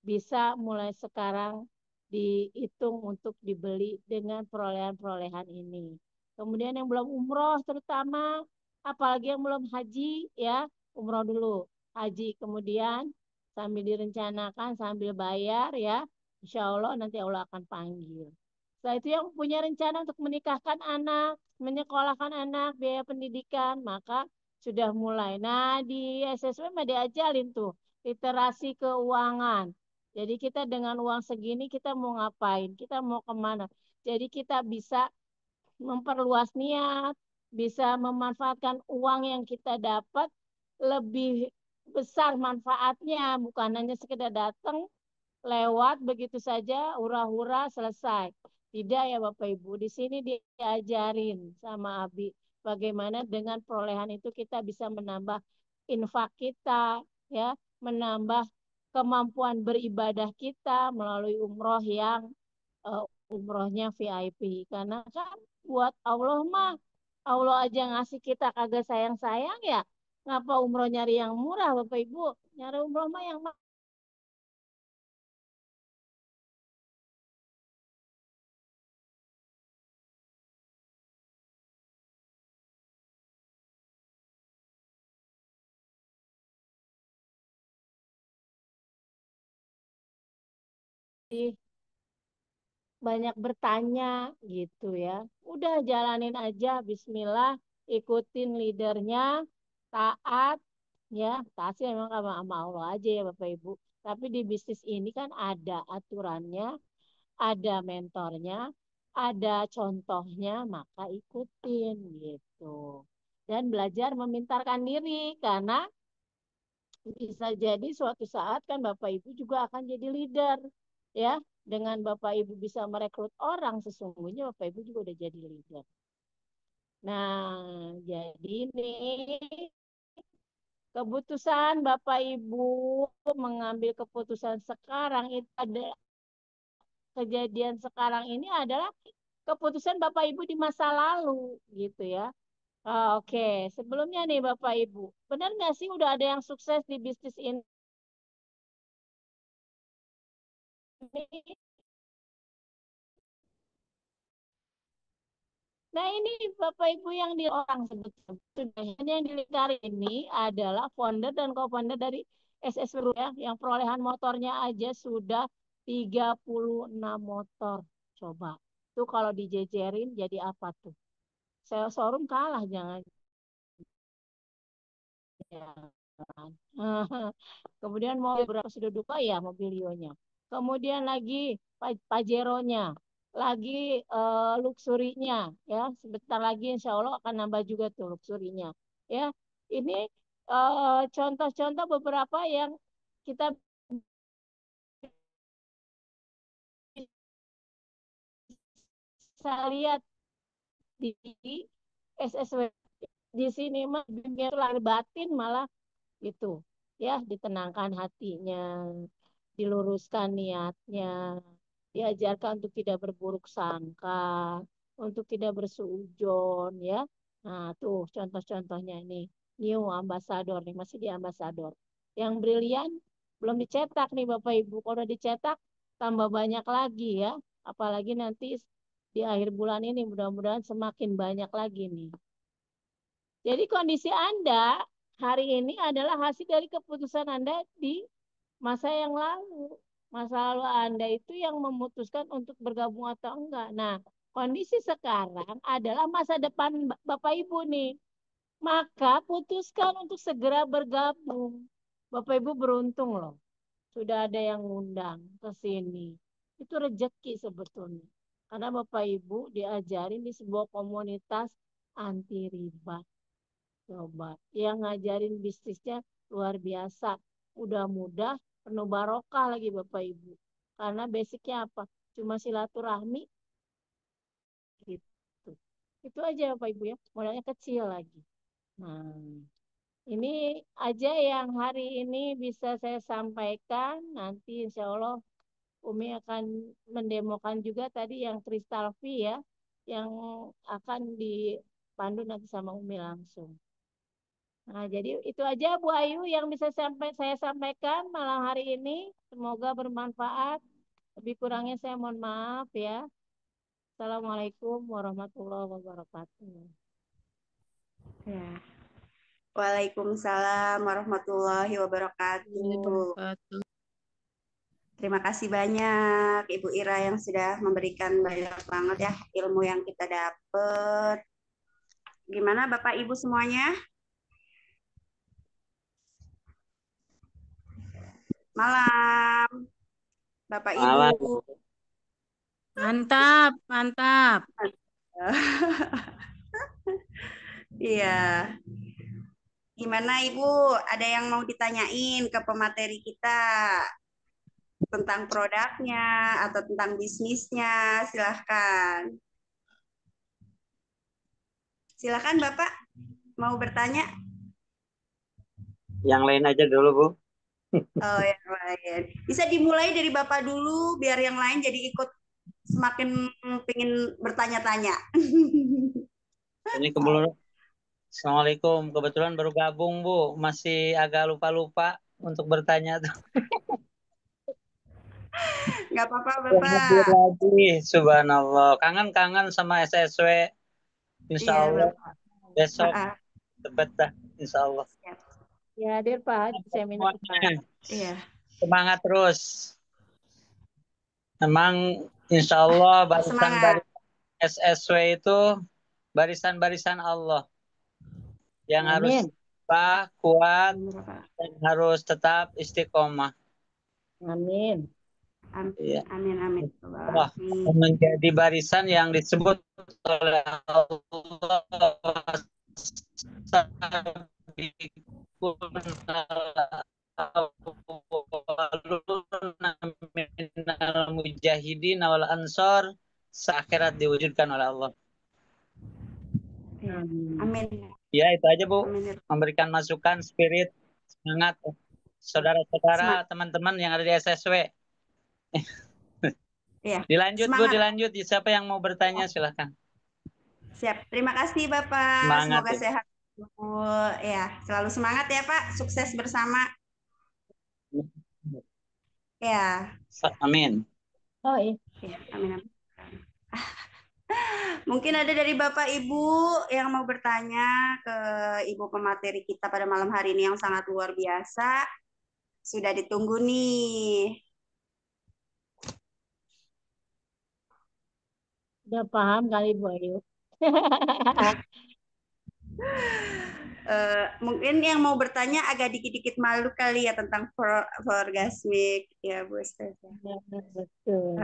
bisa mulai sekarang dihitung untuk dibeli dengan perolehan-perolehan ini. Kemudian yang belum umroh terutama, apalagi yang belum haji ya, umroh dulu. Haji kemudian sambil direncanakan, sambil bayar ya, insya Allah nanti Allah akan panggil. Setelah itu yang punya rencana untuk menikahkan anak, menyekolahkan anak, biaya pendidikan, maka sudah mulai. Nah, di SSW mah diajarin tuh literasi keuangan. Jadi kita dengan uang segini kita mau ngapain? Kita mau kemana? Jadi kita bisa memperluas niat, bisa memanfaatkan uang yang kita dapat lebih besar manfaatnya, bukan hanya sekedar datang lewat begitu saja, hura-hura selesai. Tidak ya Bapak Ibu, di sini diajarin sama Abi bagaimana dengan perolehan itu kita bisa menambah infak kita, ya, menambah kemampuan beribadah kita melalui umroh yang umrohnya VIP. Karena kan buat Allah mah, Allah aja ngasih kita kagak sayang-sayang ya. Ngapa umroh nyari yang murah Bapak Ibu? Nyari umroh mah yang masih banyak bertanya gitu ya. Udah jalanin aja, Bismillah, ikutin leadernya, taat, ya. Taat sih memang sama Allah aja ya Bapak Ibu. Tapi di bisnis ini kan ada aturannya, ada mentornya, ada contohnya, maka ikutin gitu. Dan belajar memintarkan diri, karena bisa jadi suatu saat kan Bapak Ibu juga akan jadi leader. Ya, dengan Bapak Ibu bisa merekrut orang, sesungguhnya Bapak Ibu juga udah jadi leader. Nah, jadi ini keputusan Bapak Ibu mengambil keputusan sekarang itu ada kejadian sekarang ini adalah keputusan Bapak Ibu di masa lalu gitu ya. Oke, sebelumnya nih Bapak Ibu, benar nggak sih udah ada yang sukses di bisnis ini? Nah ini Bapak Ibu yang di orang sebetulnya yang di lingkar ini adalah founder dan co-founder dari SS Group ya, yang perolehan motornya aja sudah 36 motor. Coba. Tuh kalau dijejerin jadi apa tuh? Saya showroom kalah jangan. Kemudian mobil berapa sudah duka ya mobilionya. kemudian lagi Pajero-nya, lagi luxury-nya, ya. Sebentar lagi insya Allah akan nambah juga tuh luxury-nya, ya. Ini contoh-contoh beberapa yang kita bisa lihat di SSW di sini mah dunia lahir batin malah gitu, ya, ditenangkan hatinya, diluruskan niatnya, diajarkan untuk tidak berburuk sangka, untuk tidak bersuudzon, ya. Nah, tuh contoh-contohnya ini. New Ambassador nih, masih di Ambassador. Yang brilian belum dicetak nih Bapak Ibu. Kalau udah dicetak tambah banyak lagi ya. Apalagi nanti di akhir bulan ini mudah-mudahan semakin banyak lagi nih. Jadi kondisi Anda hari ini adalah hasil dari keputusan Anda di masa yang lalu. Masa lalu Anda itu yang memutuskan untuk bergabung atau enggak. Nah, kondisi sekarang adalah masa depan Bapak Ibu nih. Maka putuskan untuk segera bergabung. Bapak Ibu beruntung loh. Sudah ada yang ngundang ke sini. Itu rezeki sebetulnya. Karena Bapak Ibu diajarin di sebuah komunitas anti riba. Coba, yang ngajarin bisnisnya luar biasa. Udah mudah, penuh barokah lagi Bapak Ibu. Karena basicnya apa? Cuma silaturahmi gitu. Itu aja Bapak Ibu ya. Modalnya kecil lagi. Nah, ini aja yang hari ini bisa saya sampaikan. Nanti insya Allah Umi akan mendemokan juga tadi yang Crystal V ya. Yang akan dipandu nanti sama Umi langsung. Nah, jadi itu aja Bu Ayu yang bisa saya sampaikan malam hari ini. Semoga bermanfaat. Lebih kurangnya saya mohon maaf ya. Assalamualaikum warahmatullahi wabarakatuh. Ya. Waalaikumsalam warahmatullahi wabarakatuh. Terima kasih banyak Ibu Ira yang sudah memberikan banyak banget ya ilmu yang kita dapat. Gimana Bapak Ibu semuanya? Malam, Bapak Malam. Ibu. Mantap, mantap. Iya. Gimana Ibu? Ada yang mau ditanyain ke pemateri kita tentang produknya atau tentang bisnisnya? Silahkan. Silahkan Bapak, mau bertanya? Yang lain aja dulu, Bu. Oh, yang lain. Bisa dimulai dari Bapak dulu, biar yang lain jadi ikut semakin pengen bertanya-tanya. Ini kebetulan. Assalamualaikum. Kebetulan baru gabung, Bu. Masih agak lupa-lupa untuk bertanya. Nggak apa-apa, Hadir Bapak. lagi, subhanallah. Kangen-kangen sama SSW. Insya Iya, Allah Bapak. besok Ah, cepet dah. Insya Allah. siap. Ya hadir Pak, seminar Pak. Iya. Semangat terus. Memang insya Allah Semangat. barisan-barisan SSW itu barisan-barisan Allah yang harus Amin. kuat Bapak. dan harus tetap istiqomah. Amin. Iya. Amin, amin. Allah menjadi barisan yang disebut oleh Allah mujahidin wal ansor seakhirat diwujudkan oleh Allah. Amin. Ya, itu aja Bu. Amin. Memberikan masukan, spirit, semangat saudara-saudara, teman-teman yang ada di SSW. Iya. Dilanjut Bu, Semangat. dilanjut. Siapa yang mau bertanya silahkan. Siap. Terima kasih Bapak. Semangat, Semoga ya. sehat. Ya, selalu semangat ya Pak. Sukses bersama. Ya. Amin. Oh iya. Ya, amin, amin. Mungkin ada dari Bapak Ibu yang mau bertanya ke Ibu pemateri kita pada malam hari ini yang sangat luar biasa. Sudah ditunggu nih. Udah paham kali Bu Ayu. Mungkin yang mau bertanya agak dikit-dikit malu kali ya tentang orgasmik ya Bu Ustazah. Ya, betul.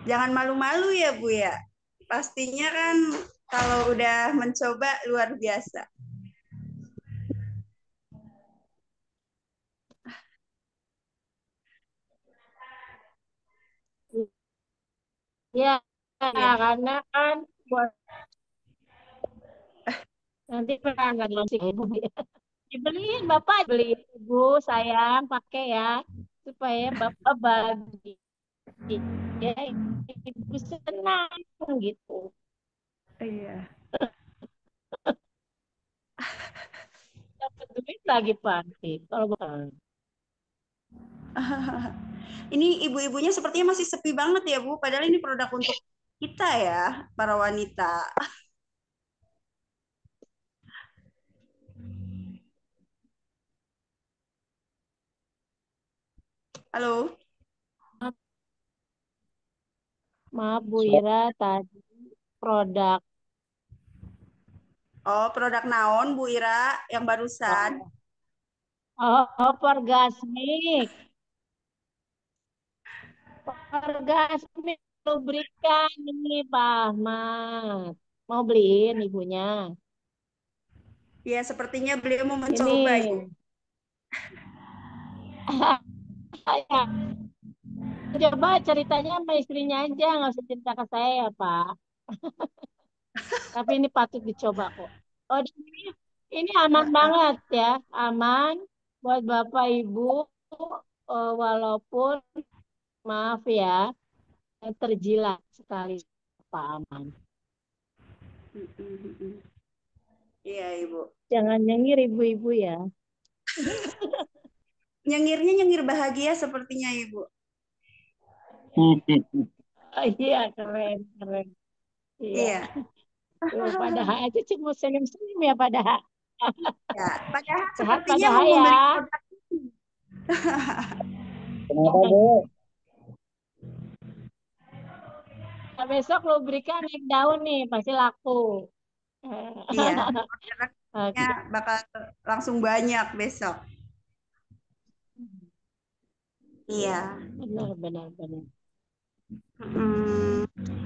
Jangan malu-malu ya Bu ya. Pastinya kan kalau udah mencoba luar biasa. Ya, Iya. karena kan buat nanti pernah nggak langsung ibu ya. Dibeliin bapak, beliin ibu sayang pakai ya supaya bapak bagi ya ibu senang gitu. Iya. Dapat duit lagi pasti kalau bukan. Ini ibu-ibunya sepertinya masih sepi banget ya Bu, padahal ini produk untuk kita ya, para wanita. Halo. Maaf Bu Ira, tadi produk Oh, produk naon Bu Ira yang barusan? orgasmik. Orgasmik lubrikan ini Pak Ahmad. Mau beliin ibunya. Ya, sepertinya beliau mau Ini mencoba Ibu. coba ceritanya sama istrinya aja, nggak usah cerita ke saya ya Pak. Tapi ini patut dicoba kok. Oh, ini aman banget ya, aman buat Bapak Ibu. Walaupun maaf ya, terjilat sekali Pak Aman. Iya Ibu. Jangan nyengir ibu-ibu ya. Nyengirnya nyengir bahagia sepertinya Ibu. Oh, iya keren keren. Iya. Iya. Pada aja cuma senyum-senyum ya pada Ya, padahal sehat sepertinya pada mau ya. membeli produk ini. Kenapa Bu? Nah, besok lu berikan naik daun nih pasti laku. Iya, orderannya Oke. bakal langsung banyak besok. Iya. Benar benar benar.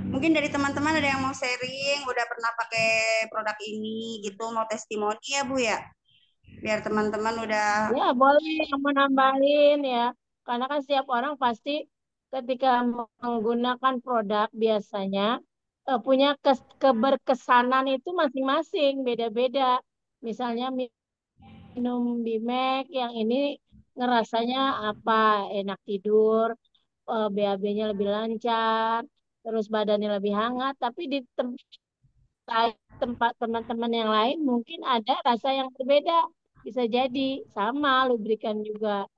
Mungkin dari teman-teman ada yang mau sharing, udah pernah pakai produk ini gitu, mau testimoni ya Bu ya, biar teman-teman udah. Ya boleh yang mau nambahin ya. Karena kan setiap orang pasti ketika menggunakan produk biasanya punya keberkesanan itu masing-masing beda-beda. Misalnya minum Bimek yang ini ngerasanya apa, enak tidur, BAB-nya lebih lancar, terus badannya lebih hangat, tapi di tempat teman-teman yang lain mungkin ada rasa yang berbeda. Bisa jadi sama lubrikan juga.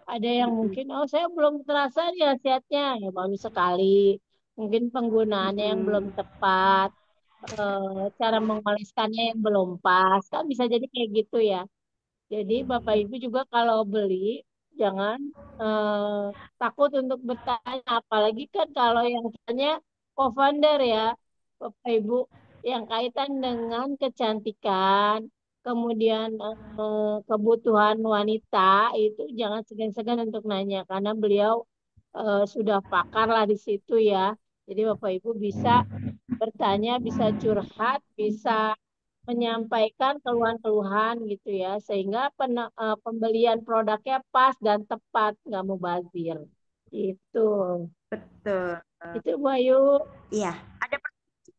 Ada yang mungkin, oh saya belum terasa nih khasiatnya, ya baru sekali. Mungkin penggunaannya yang belum tepat, cara mengoleskannya yang belum pas, kan bisa jadi kayak gitu ya. Jadi Bapak Ibu juga kalau beli jangan takut untuk bertanya, apalagi kan kalau yang tanya co-founder ya, Bapak Ibu yang kaitan dengan kecantikan, kemudian kebutuhan wanita itu jangan segan-segan untuk nanya karena beliau sudah pakar lah di situ ya. Jadi Bapak Ibu bisa bertanya, bisa curhat, bisa menyampaikan keluhan-keluhan gitu ya, sehingga pembelian produknya pas dan tepat, nggak mubazir. Itu, Betul. itu Bu Ayu. Iya, ada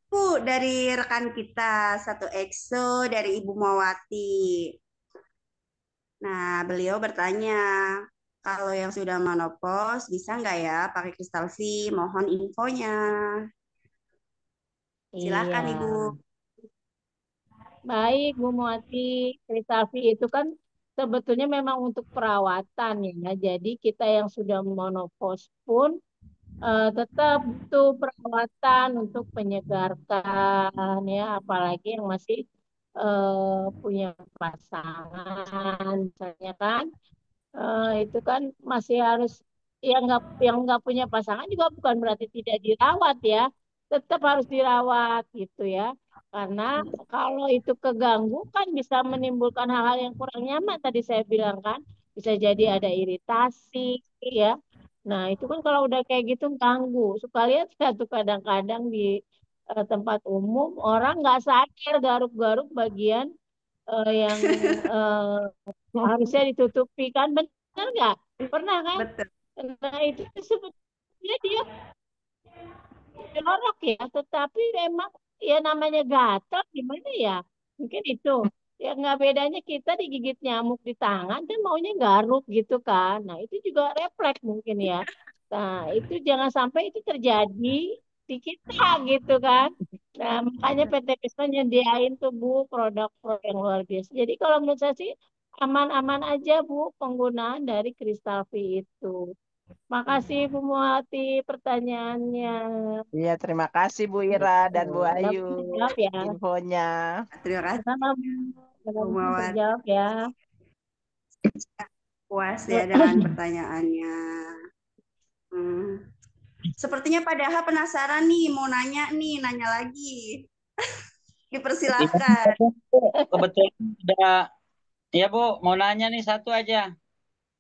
Bu dari rekan kita satu EXO dari Ibu Mawati. Nah, beliau bertanya, kalau yang sudah menopause bisa nggak ya pakai Kristal V? Mohon infonya. Iya, Silakan Ibu. baik Bu Muati. Krisafi itu kan sebetulnya memang untuk perawatan ya. Jadi kita yang sudah menopause pun tetap butuh perawatan untuk menyegarkan ya, apalagi yang masih punya pasangan, misalnya kan, itu kan masih harus yang nggak punya pasangan juga bukan berarti tidak dirawat ya, tetap harus dirawat gitu ya. Karena kalau itu keganggu kan bisa menimbulkan hal-hal yang kurang nyaman tadi saya bilang kan. Bisa jadi ada iritasi ya. Nah, itu kan kalau udah kayak gitu ganggu. Suka lihat saya tuh kadang-kadang di tempat umum orang nggak sadar garuk-garuk bagian yang harusnya ditutupi kan, benar nggak? Pernah kan? Betul. Nah, itu sebetulnya dia jorok ya, tetapi memang ya namanya gatal gimana ya? Mungkin itu. Ya nggak bedanya kita digigit nyamuk di tangan dan maunya garuk gitu kan. Nah, itu juga refleks mungkin ya. Nah, itu jangan sampai itu terjadi di kita gitu kan. Nah, makanya PT Pisma nyediain tuh Bu produk-produk yang luar biasa. Jadi kalau menurut saya sih aman-aman aja Bu penggunaan dari Kristal V itu. Makasih Bu Muati pertanyaannya. Iya, terima kasih Bu Ira dan Bu Mudah Ayu terjawab ya. infonya. Terima kasih Sama Bu. Bu Mudah-mudahan Mawar. terjawab ya. Puas ya dengan pertanyaannya. Hmm. Sepertinya Pak Daha penasaran nih, mau nanya lagi. Iya, Dipersilahkan. kebetulan udah, ya Bu, mau nanya nih satu aja.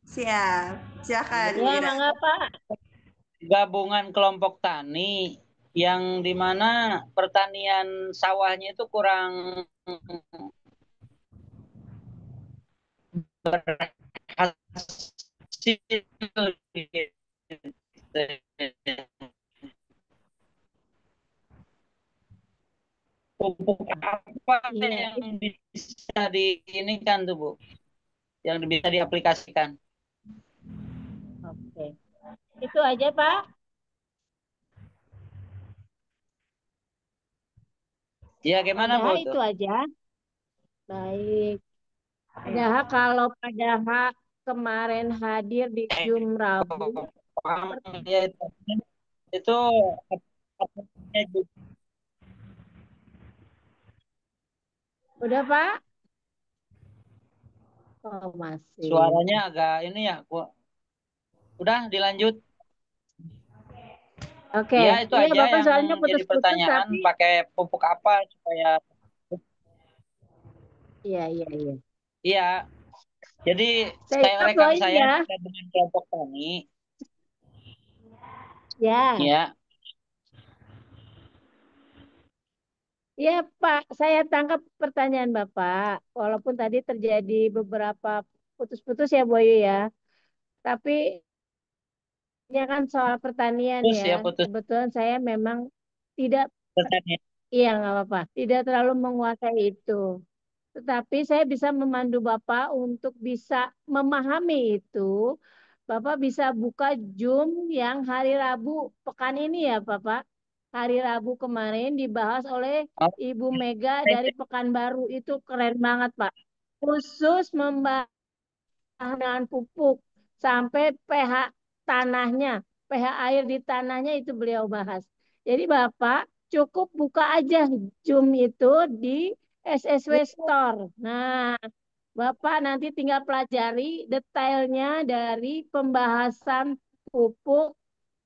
Siap. Silakan Bu Ya, Ira. mangga Pak. Gabungan kelompok tani yang dimana pertanian sawahnya itu kurang berhasil. Pupuk apa Iya, yang bisa di ini kan tuh Bu, yang bisa diaplikasikan? oke. Itu aja Pak. Ya gimana Bu Padahal tuh? itu aja. Baik. Padahal kalau padahal kemarin hadir di Zoom Rabu. Ya, itu aplikasinya juga. Udah Pak? Oh, masih. Suaranya agak ini ya, udah dilanjut. Oke. Ya itu Iya, aja Bapak yang soalnya jadi putus-putus pertanyaan, tapi pakai pupuk apa supaya, iya, iya, iya. iya. Jadi Saya Bu rekan Ayu saya ya. dengan kelompok tani, Ya. ya. Iya, Pak. Saya tangkap pertanyaan Bapak. Walaupun tadi terjadi beberapa putus-putus ya, Bu Ayu ya. Tapi ini kan soal pertanian Terus ya. ya putus Kebetulan saya memang tidak, pertanyaan. iya nggak apa-apa, tidak terlalu menguasai itu. Tetapi saya bisa memandu Bapak untuk bisa memahami itu. Bapak bisa buka Zoom yang hari Rabu pekan ini ya, Bapak. Hari Rabu kemarin dibahas oleh Oh, Ibu Mega dari Pekanbaru. Itu keren banget, Pak. Khusus membahas dengan pupuk sampai pH tanahnya, pH air di tanahnya itu beliau bahas. Jadi Bapak cukup buka aja Zoom itu di SSW Store. Nah, Bapak nanti tinggal pelajari detailnya dari pembahasan pupuk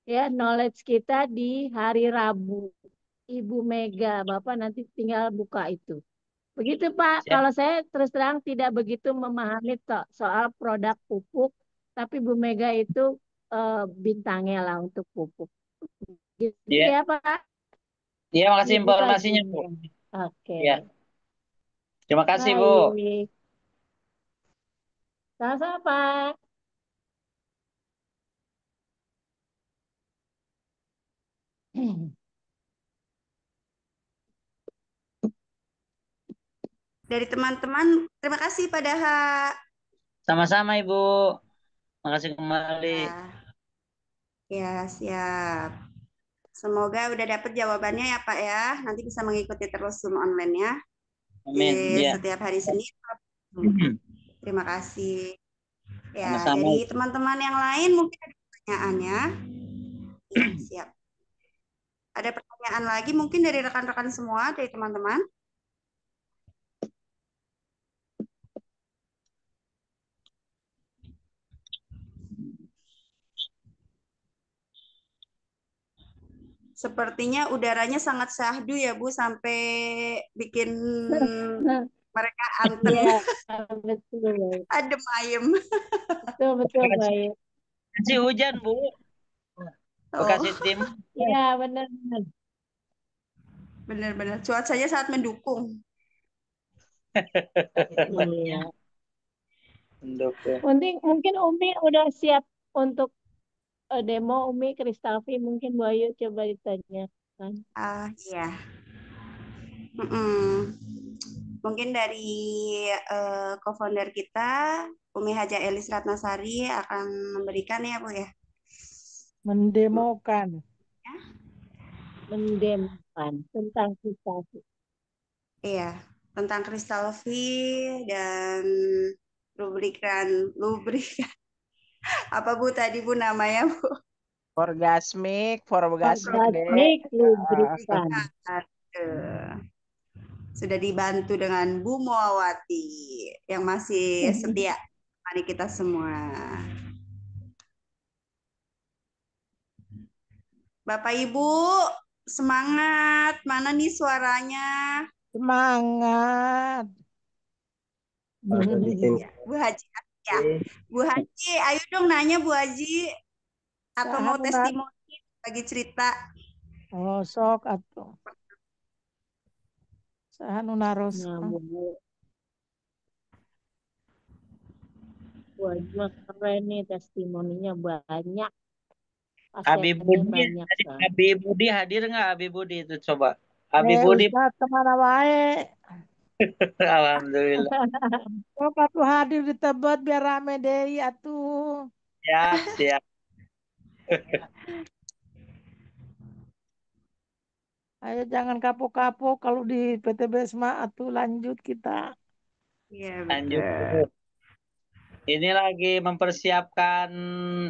ya knowledge kita di hari Rabu. Ibu Mega, Bapak nanti tinggal buka itu. Begitu Pak, siap. kalau saya terus terang tidak begitu memahami soal produk pupuk, tapi Bu Mega itu bintangnya lah untuk pupuk. Gitu Iya, ya Pak, iya makasih dibuka informasinya Bu. Zoom-nya. Oke, Ya, terima kasih Bu. baik. Sama-sama Pak. Dari teman-teman, terima kasih Pak Daha. Sama-sama Ibu. Makasih kembali. Ya, ya siap. Semoga udah dapet jawabannya ya Pak ya. Nanti bisa mengikuti terus Zoom online-nya di Amin. Ya. setiap hari Senin. Terima kasih. Ya, Sama-sama. dari teman-teman yang lain mungkin ada pertanyaannya. Ya, siap. Ada pertanyaan lagi mungkin dari rekan-rekan semua, dari teman-teman? Sepertinya udaranya sangat syahdu ya Bu, sampai bikin mereka anteng. Iya, betul. Adem ayem. Betul, baik. Masih hujan, Bu. Bekasi Oh, Timur. Iya, benar. benar-benar. Cuacanya sangat mendukung. Iya. Mendukung. Mungkin Umi udah siap untuk demo. Umi Kristafi, mungkin Bu Ayu coba ditanyakan. Iya. Mm-mm. Mungkin dari co-founder kita, Umi Haja Elis Ratnasari akan memberikan ya Bu ya. Mendemokan. Mendemokan tentang Kristafi. Iya, tentang Crystal V dan lubrikan apa Bu tadi Bu namanya Bu? Orgasmik deh. Orgasmik lubrikan. Aduh. Sudah dibantu dengan Bu Muawati yang masih setia menemani kita semua. Bapak Ibu, semangat. Mana nih suaranya? Semangat. Ya, Bu Haji. Ya. Bu Haji, ayo dong nanya Bu Haji. Atau mau testimoni bagi cerita? Oh, sok atau sahanu naros. Wah, keren nih testimoninya banyak. Abi Budi, Banyak tadi kan. Abi Budi hadir nggak? Abi Budi itu coba. Abi Budi, Ustaz kemana wae? alhamdulillah. Kok atuh hadir di Tebet biar rame deh atuh. Siap, siap. Ayo jangan kapok-kapok kalau di PTBS mah atuh lanjut kita. Iya, Lanjut. betul. Ini lagi mempersiapkan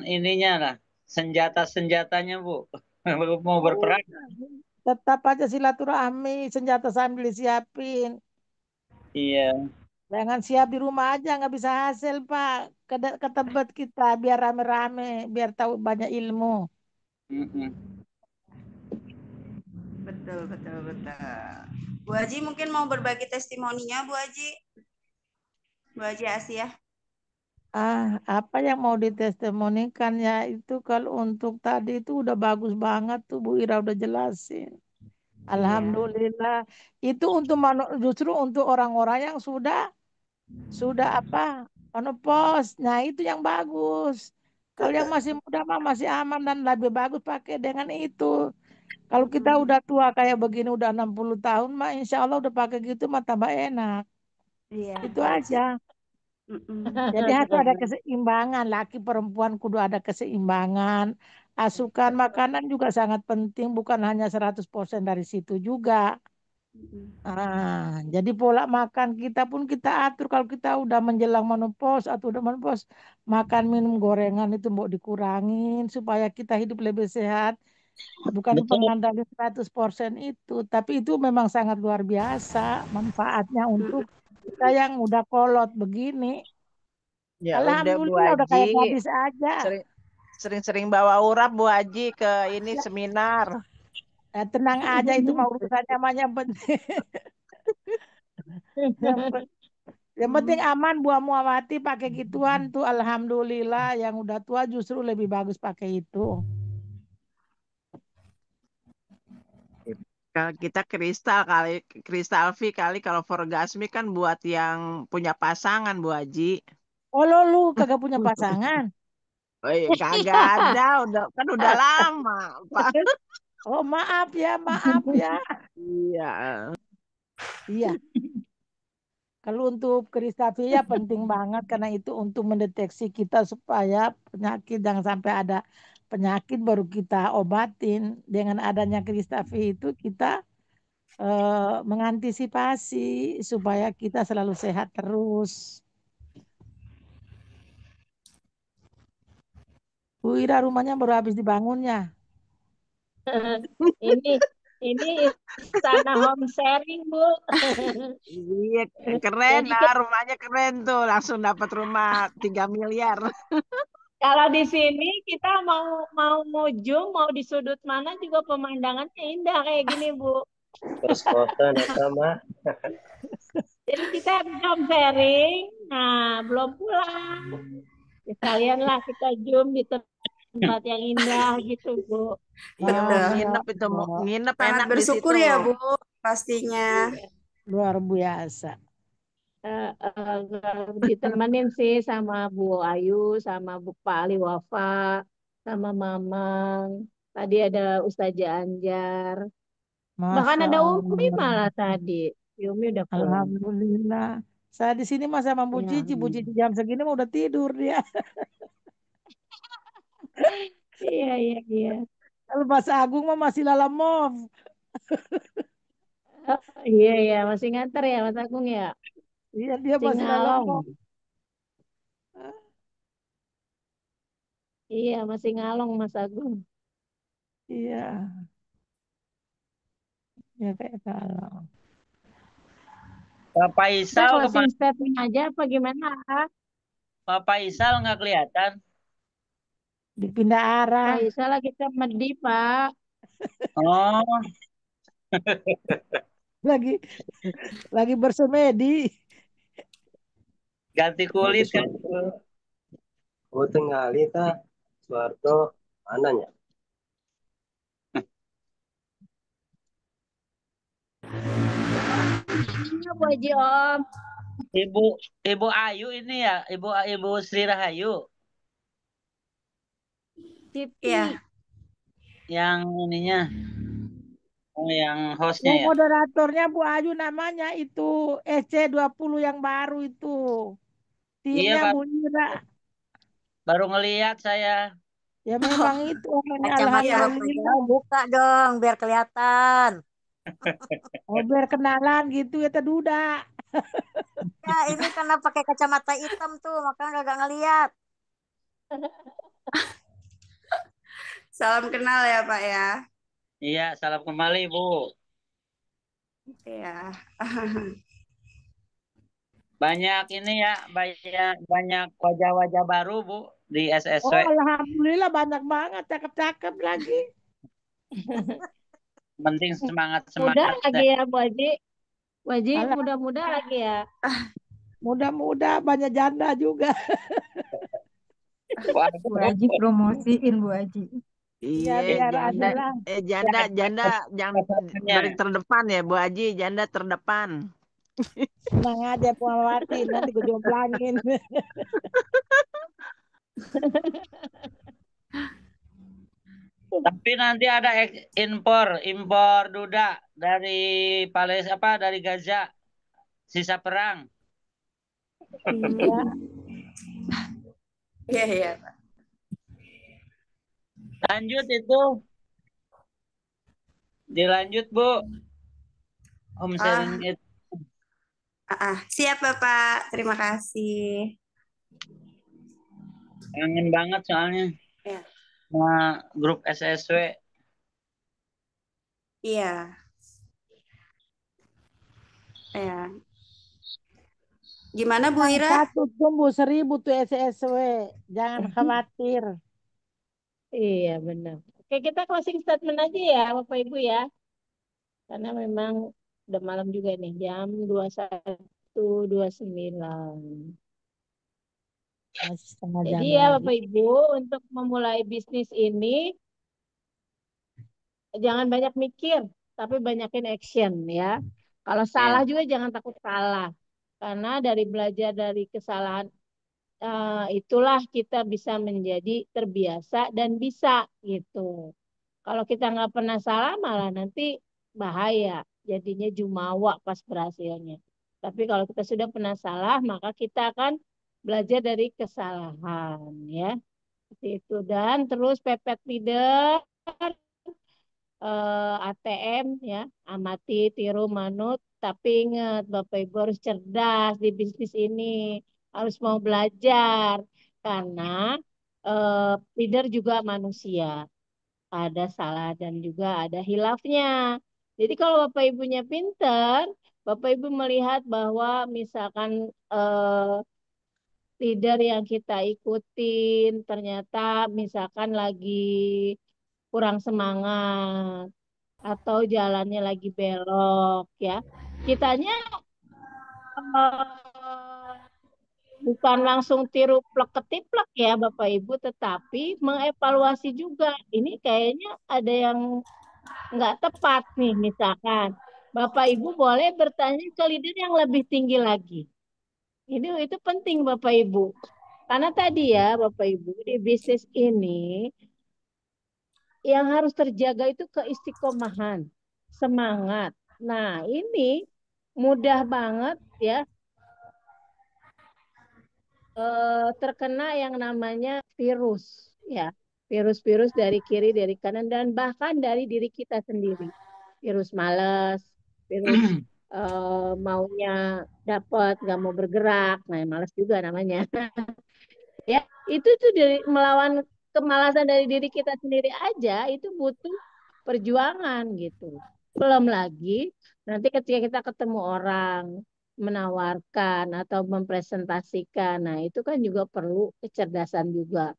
ininya lah, senjata-senjatanya Bu. Mau berperang. Tetap aja silaturahmi, senjata sambil disiapin. Iya. Jangan siap di rumah aja nggak bisa hasil Pak. Ke Tebet kita biar rame-rame, biar tahu banyak ilmu. Betul, betul, betul. Bu Haji mungkin mau berbagi testimoninya Bu Haji. Bu Haji Asia. Apa yang mau ditestimonikan ya itu kalau untuk tadi itu udah bagus banget tuh Bu Ira udah jelasin. Alhamdulillah. Itu untuk justru untuk orang-orang yang sudah apa menopause. Nah, itu yang bagus. Kalau yang masih muda mah masih aman dan lebih bagus pakai dengan itu. Kalau kita udah tua kayak begini udah 60 tahun mah insya Allah udah pakai gitu mah tambah enak. Iya. Itu aja. Jadi harus ada keseimbangan. Laki perempuan kudu ada keseimbangan. Asupan makanan juga sangat penting. Bukan hanya 100% dari situ juga. Jadi pola makan kita pun kita atur. Kalau kita udah menjelang menopause atau udah menopause. Makan minum gorengan itu mau dikurangin. Supaya kita hidup lebih sehat. Bukan Betul. mengandalkan 100% itu. Tapi itu memang sangat luar biasa. Manfaatnya untuk kita yang udah kolot begini. Ya udah Bu Alhamdulillah udah kayak Haji. gadis aja. Sering-sering bawa urap Bu Haji ke ini seminar. Tenang aja itu mau urusannya namanya penting. Yang penting aman Bu Muawati pakai gituan tuh alhamdulillah yang udah tua justru lebih bagus pakai itu. Kalau kita kristal V kali kalau orgasmi kan buat yang punya pasangan Bu Haji. Oh lu kagak punya pasangan? Oh iya, kagak ada, udah lama, Pak. Oh maaf ya. Iya. Iya. Kalau untuk Kristafi ya penting banget karena itu untuk mendeteksi kita supaya penyakit jangan sampai ada penyakit baru kita obatin. Dengan adanya Kristafi itu kita mengantisipasi supaya kita selalu sehat terus. Bu Ira rumahnya baru habis dibangunnya. Ini istana home sharing Bu. Iya, keren lah rumahnya keren tuh, langsung dapat rumah 3 miliar. Kalau di sini kita mau mau mujung, mau di sudut mana juga pemandangannya indah kayak gini, Bu. Kos-kosan atau mah. Jadi kita belum sharing, nah belum pulang. Ya, sekalian lah kita zoom di tempat yang indah gitu, Bu. Iya, Bu, Udah Masya nginep itu, Bu. Allah, Nginep sangat enak di bersyukur situ. ya Bu, pastinya. Iya. luar biasa. Ditemenin sih sama Bu Ayu, sama Bu Pak Ali Wafa, sama Mamang. Tadi ada Ustazah Anjar. Bahkan Masya ada Umi Allah. malah tadi. Umi udah pulang. Alhamdulillah. Saya di sini mah sama Bu Ya, Cici. Bu Cici jam segini mah udah tidur dia. iya, iya, iya. Kalau Mas Agung mah masih lalamove. Oh, iya, iya. Masih nganter ya, Mas Agung ya? Iya, dia Masih masih ngalong. lalamove. Iya, masih ngalong Mas Agung. Iya, ya kayak kalau. Bapak Kita Isal closing kemana? statement aja apa gimana? Bapak Isal nggak kelihatan. Dipindah arah. Pak Isa lagi ke Medi, Pak. Oh, Lagi lagi bersemedi. ganti kulit kan. Oh tengah kita Soeharto mananya? Iya, Bu Haji Om. Ibu Ibu Ayu ini ya, Ibu Sri Rahayu Siti. Iya, yang ininya, yang hostnya Yang ya. moderatornya Bu Ayu namanya itu SC20 yang baru itu. Iya, Timnya Pak. Bu Ira. Baru ngelihat saya. Ya memang itu orangnya Kacamata iya. Bapak alhamdulillah. jauh buka dong biar kelihatan. Oh, biar kenalan gitu ya Teh Duda. Ya ini karena pakai kacamata hitam tuh makanya gak ngeliat. Salam kenal ya Pak ya. Iya, salam kembali, Bu. Iya. Banyak ini ya, banyak banyak wajah-wajah baru, Bu, di SSW. Oh, alhamdulillah banyak banget cakep-cakep lagi. Penting Muda semangat-semangat lagi deh. ya, Bu Haji. Bu Haji Alah, muda-muda lagi ya. muda-muda banyak janda juga. Wah, Bu Aji promosiin Bu Aji. Ya Iya, biar janda. adalah. Janda yang paling terdepan ya, Bu Haji. Janda terdepan. Tenang aja Puawati, nanti gue jomplangin. Tapi nanti ada impor duda dari dari Gaza, sisa perang. Iya. Iya, iya Pak. Lanjut itu. Dilanjut, Bu. Home sharing itu. Siap Bapak. Terima kasih. Kangen banget soalnya. Ya. Sama grup SSW. Iya. Ya. Gimana Bu Ira? Satu tumbuh 1000 tuh SSW. Jangan khawatir. Iya, benar. Oke, kita closing statement aja ya, Bapak Ibu ya. Karena memang udah malam juga nih, jam 21.29. Masih setengah jam Jadi ya lagi. Bapak Ibu, untuk memulai bisnis ini, jangan banyak mikir, tapi banyakin action ya. Kalau salah Iya. juga jangan takut salah. Karena dari belajar dari kesalahan itulah kita bisa menjadi terbiasa dan bisa gitu. Kalau kita nggak pernah salah malah nanti bahaya. Jadinya jumawa pas berhasilnya. Tapi kalau kita sudah pernah salah, maka kita akan belajar dari kesalahan ya. Seperti itu. Dan terus pepet leader, ATM ya, amati, tiru, manut. Tapi ingat Bapak Ibu harus cerdas di bisnis ini. Harus mau belajar. Karena leader juga manusia, ada salah dan juga ada hilafnya. Jadi kalau Bapak Ibunya pinter, Bapak Ibu melihat bahwa misalkan leader yang kita ikutin ternyata misalkan lagi kurang semangat atau jalannya lagi belok ya. Kitanya eh, bukan langsung tiru plek ketiplek ya Bapak Ibu, tetapi mengevaluasi juga. Ini kayaknya ada yang nggak tepat nih misalkan. Bapak Ibu boleh bertanya ke leader yang lebih tinggi lagi. Itu penting Bapak Ibu. Karena tadi ya Bapak Ibu di bisnis ini yang harus terjaga itu keistiqomahan, semangat. Nah, ini mudah banget ya terkena yang namanya virus ya. Virus-virus dari kiri, dari kanan dan bahkan dari diri kita sendiri. Virus malas, virus maunya dapat, nggak mau bergerak. Nah, malas juga namanya. Ya, itu tuh dari melawan kemalasan dari diri kita sendiri aja itu butuh perjuangan gitu. Belum lagi nanti ketika kita ketemu orang menawarkan atau mempresentasikan, nah itu kan juga perlu kecerdasan juga.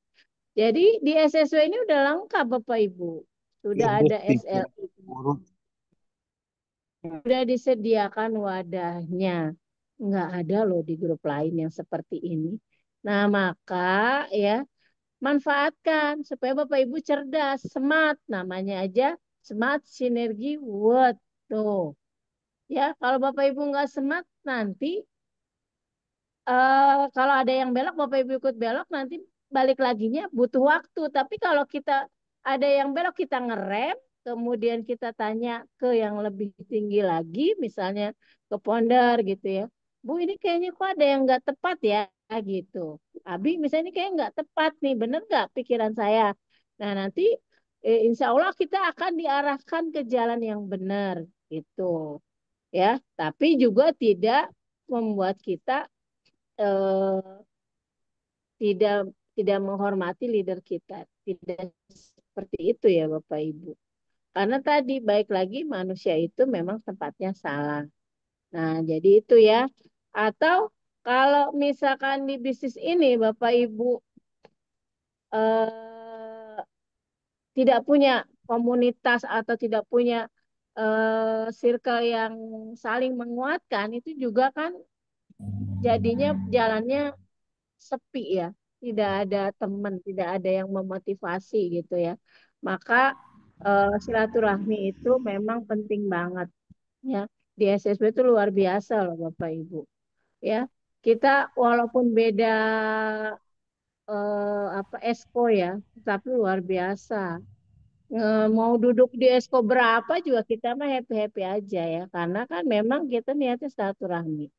Jadi di SSW ini udah lengkap Bapak Ibu. Sudah ada SLI, sudah disediakan wadahnya. Nggak ada loh di grup lain yang seperti ini. Nah, maka ya manfaatkan supaya Bapak Ibu cerdas, smart namanya aja smart sinergi word tuh. Ya, kalau Bapak Ibu nggak smart nanti kalau ada yang belok Bapak Ibu ikut belok nanti balik laginya butuh waktu. Tapi kalau kita ada yang belok kita ngerem, kemudian kita tanya ke yang lebih tinggi lagi, misalnya ke ponder gitu ya. Bu, ini kayaknya kok ada yang nggak tepat ya gitu. Abi, misalnya ini kayak nggak tepat nih, bener nggak pikiran saya? Nah nanti insya Allah kita akan diarahkan ke jalan yang benar gitu ya. Tapi juga tidak membuat kita eh, tidak tidak menghormati leader kita. Tidak seperti itu ya Bapak Ibu. Karena tadi baik lagi manusia itu memang tempatnya salah. Nah, jadi itu ya. Atau kalau misalkan di bisnis ini Bapak Ibu eh, tidak punya komunitas atau tidak punya circle yang saling menguatkan, itu juga kan jadinya jalannya sepi ya, tidak ada teman, tidak ada yang memotivasi gitu ya. Maka silaturahmi itu memang penting banget ya. Di SSB itu luar biasa loh Bapak Ibu ya. Kita walaupun beda apa esko ya, tapi luar biasa. Mau duduk di esko berapa juga kita mah happy-happy aja ya, karena kan memang kita niatnya silaturahmi.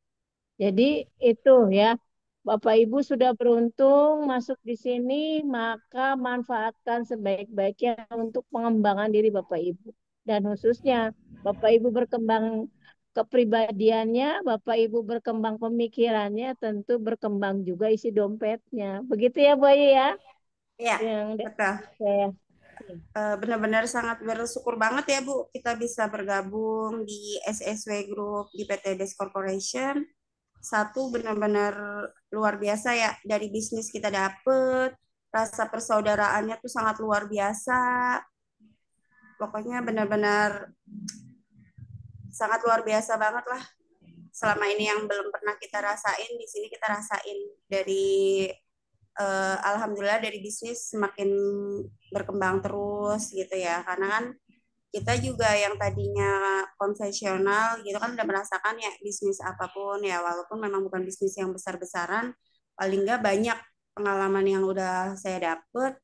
Jadi itu ya, Bapak Ibu sudah beruntung masuk di sini, maka manfaatkan sebaik-baiknya untuk pengembangan diri Bapak Ibu. Dan khususnya Bapak Ibu berkembang kepribadiannya, Bapak Ibu berkembang pemikirannya, tentu berkembang juga isi dompetnya. Begitu ya Bu Ayu ya? Iya, Yang betul. saya Benar-benar sangat bersyukur banget ya Bu, kita bisa bergabung di SSW Group di PT Best Corporation. Satu benar-benar luar biasa ya, dari bisnis kita dapet, rasa persaudaraannya tuh sangat luar biasa. Pokoknya benar-benar sangat luar biasa banget lah. Selama ini yang belum pernah kita rasain, di sini kita rasain dari alhamdulillah dari bisnis semakin berkembang terus gitu ya. Karena kan kita juga yang tadinya konvensional gitu kan udah merasakan ya bisnis apapun ya, walaupun memang bukan bisnis yang besar-besaran, paling nggak banyak pengalaman yang udah saya dapet.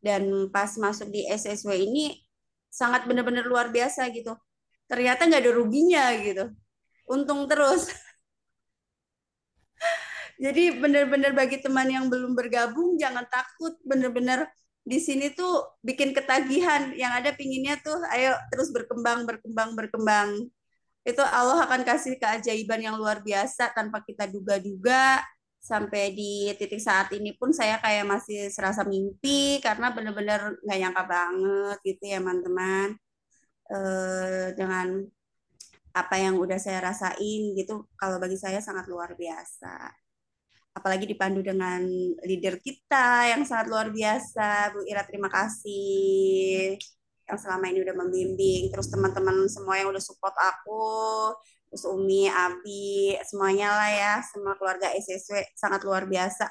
Dan pas masuk di SSW ini sangat benar-benar luar biasa gitu, ternyata nggak ada ruginya gitu, untung terus. Jadi benar-benar bagi teman yang belum bergabung jangan takut, benar-benar di sini tuh bikin ketagihan, yang ada pinginnya tuh ayo terus berkembang berkembang berkembang. Itu Allah akan kasih keajaiban yang luar biasa tanpa kita duga-duga. Sampai di titik saat ini pun saya kayak masih serasa mimpi karena benar-benar nggak nyangka banget gitu ya teman-teman. Dengan apa yang udah saya rasain gitu, kalau bagi saya sangat luar biasa. apalagi dipandu dengan leader kita yang sangat luar biasa. Bu Ira, terima kasih yang selama ini udah membimbing, terus teman-teman semua yang udah support aku, terus Umi, Abi, semuanya lah ya, semua keluarga SSW sangat luar biasa.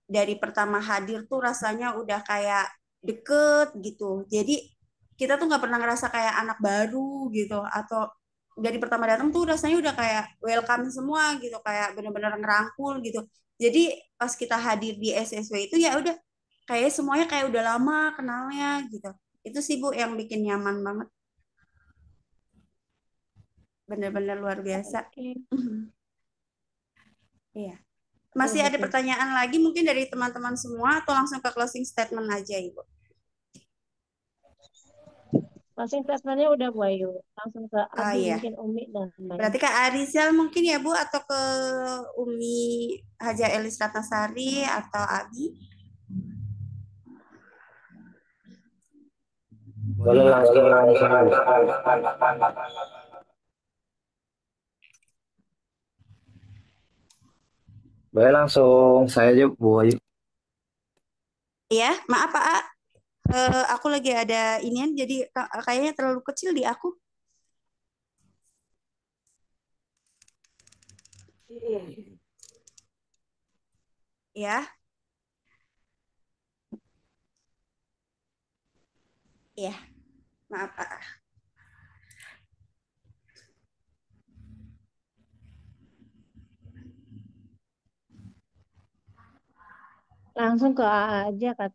Dari pertama hadir tuh rasanya udah kayak deket gitu. Jadi kita tuh nggak pernah ngerasa kayak anak baru gitu, atau dari pertama datang tuh rasanya udah kayak welcome semua gitu, kayak bener-bener ngerangkul gitu. Jadi pas kita hadir di SSW itu ya udah kayak semuanya kayak udah lama kenalnya gitu. Itu sih Bu yang bikin nyaman banget. Bener-bener luar biasa. Iya. Masih ada pertanyaan lagi mungkin dari teman-teman semua atau langsung ke closing statement aja Ibu? Closing statementnya udah Bu Ayu. Langsung ke Abi, Iya. mungkin Umi dan lain. Berarti Kak Arizal mungkin ya Bu, atau ke Umi Haja Elis Ratnasari atau Abi? Boleh langsung. Boleh langsung saya aja Bu Ayu. Ya, maaf Pak. Aku lagi ada inian, jadi kayaknya terlalu kecil di aku. Ya. Ya, maaf Pak. Langsung ke A aja kata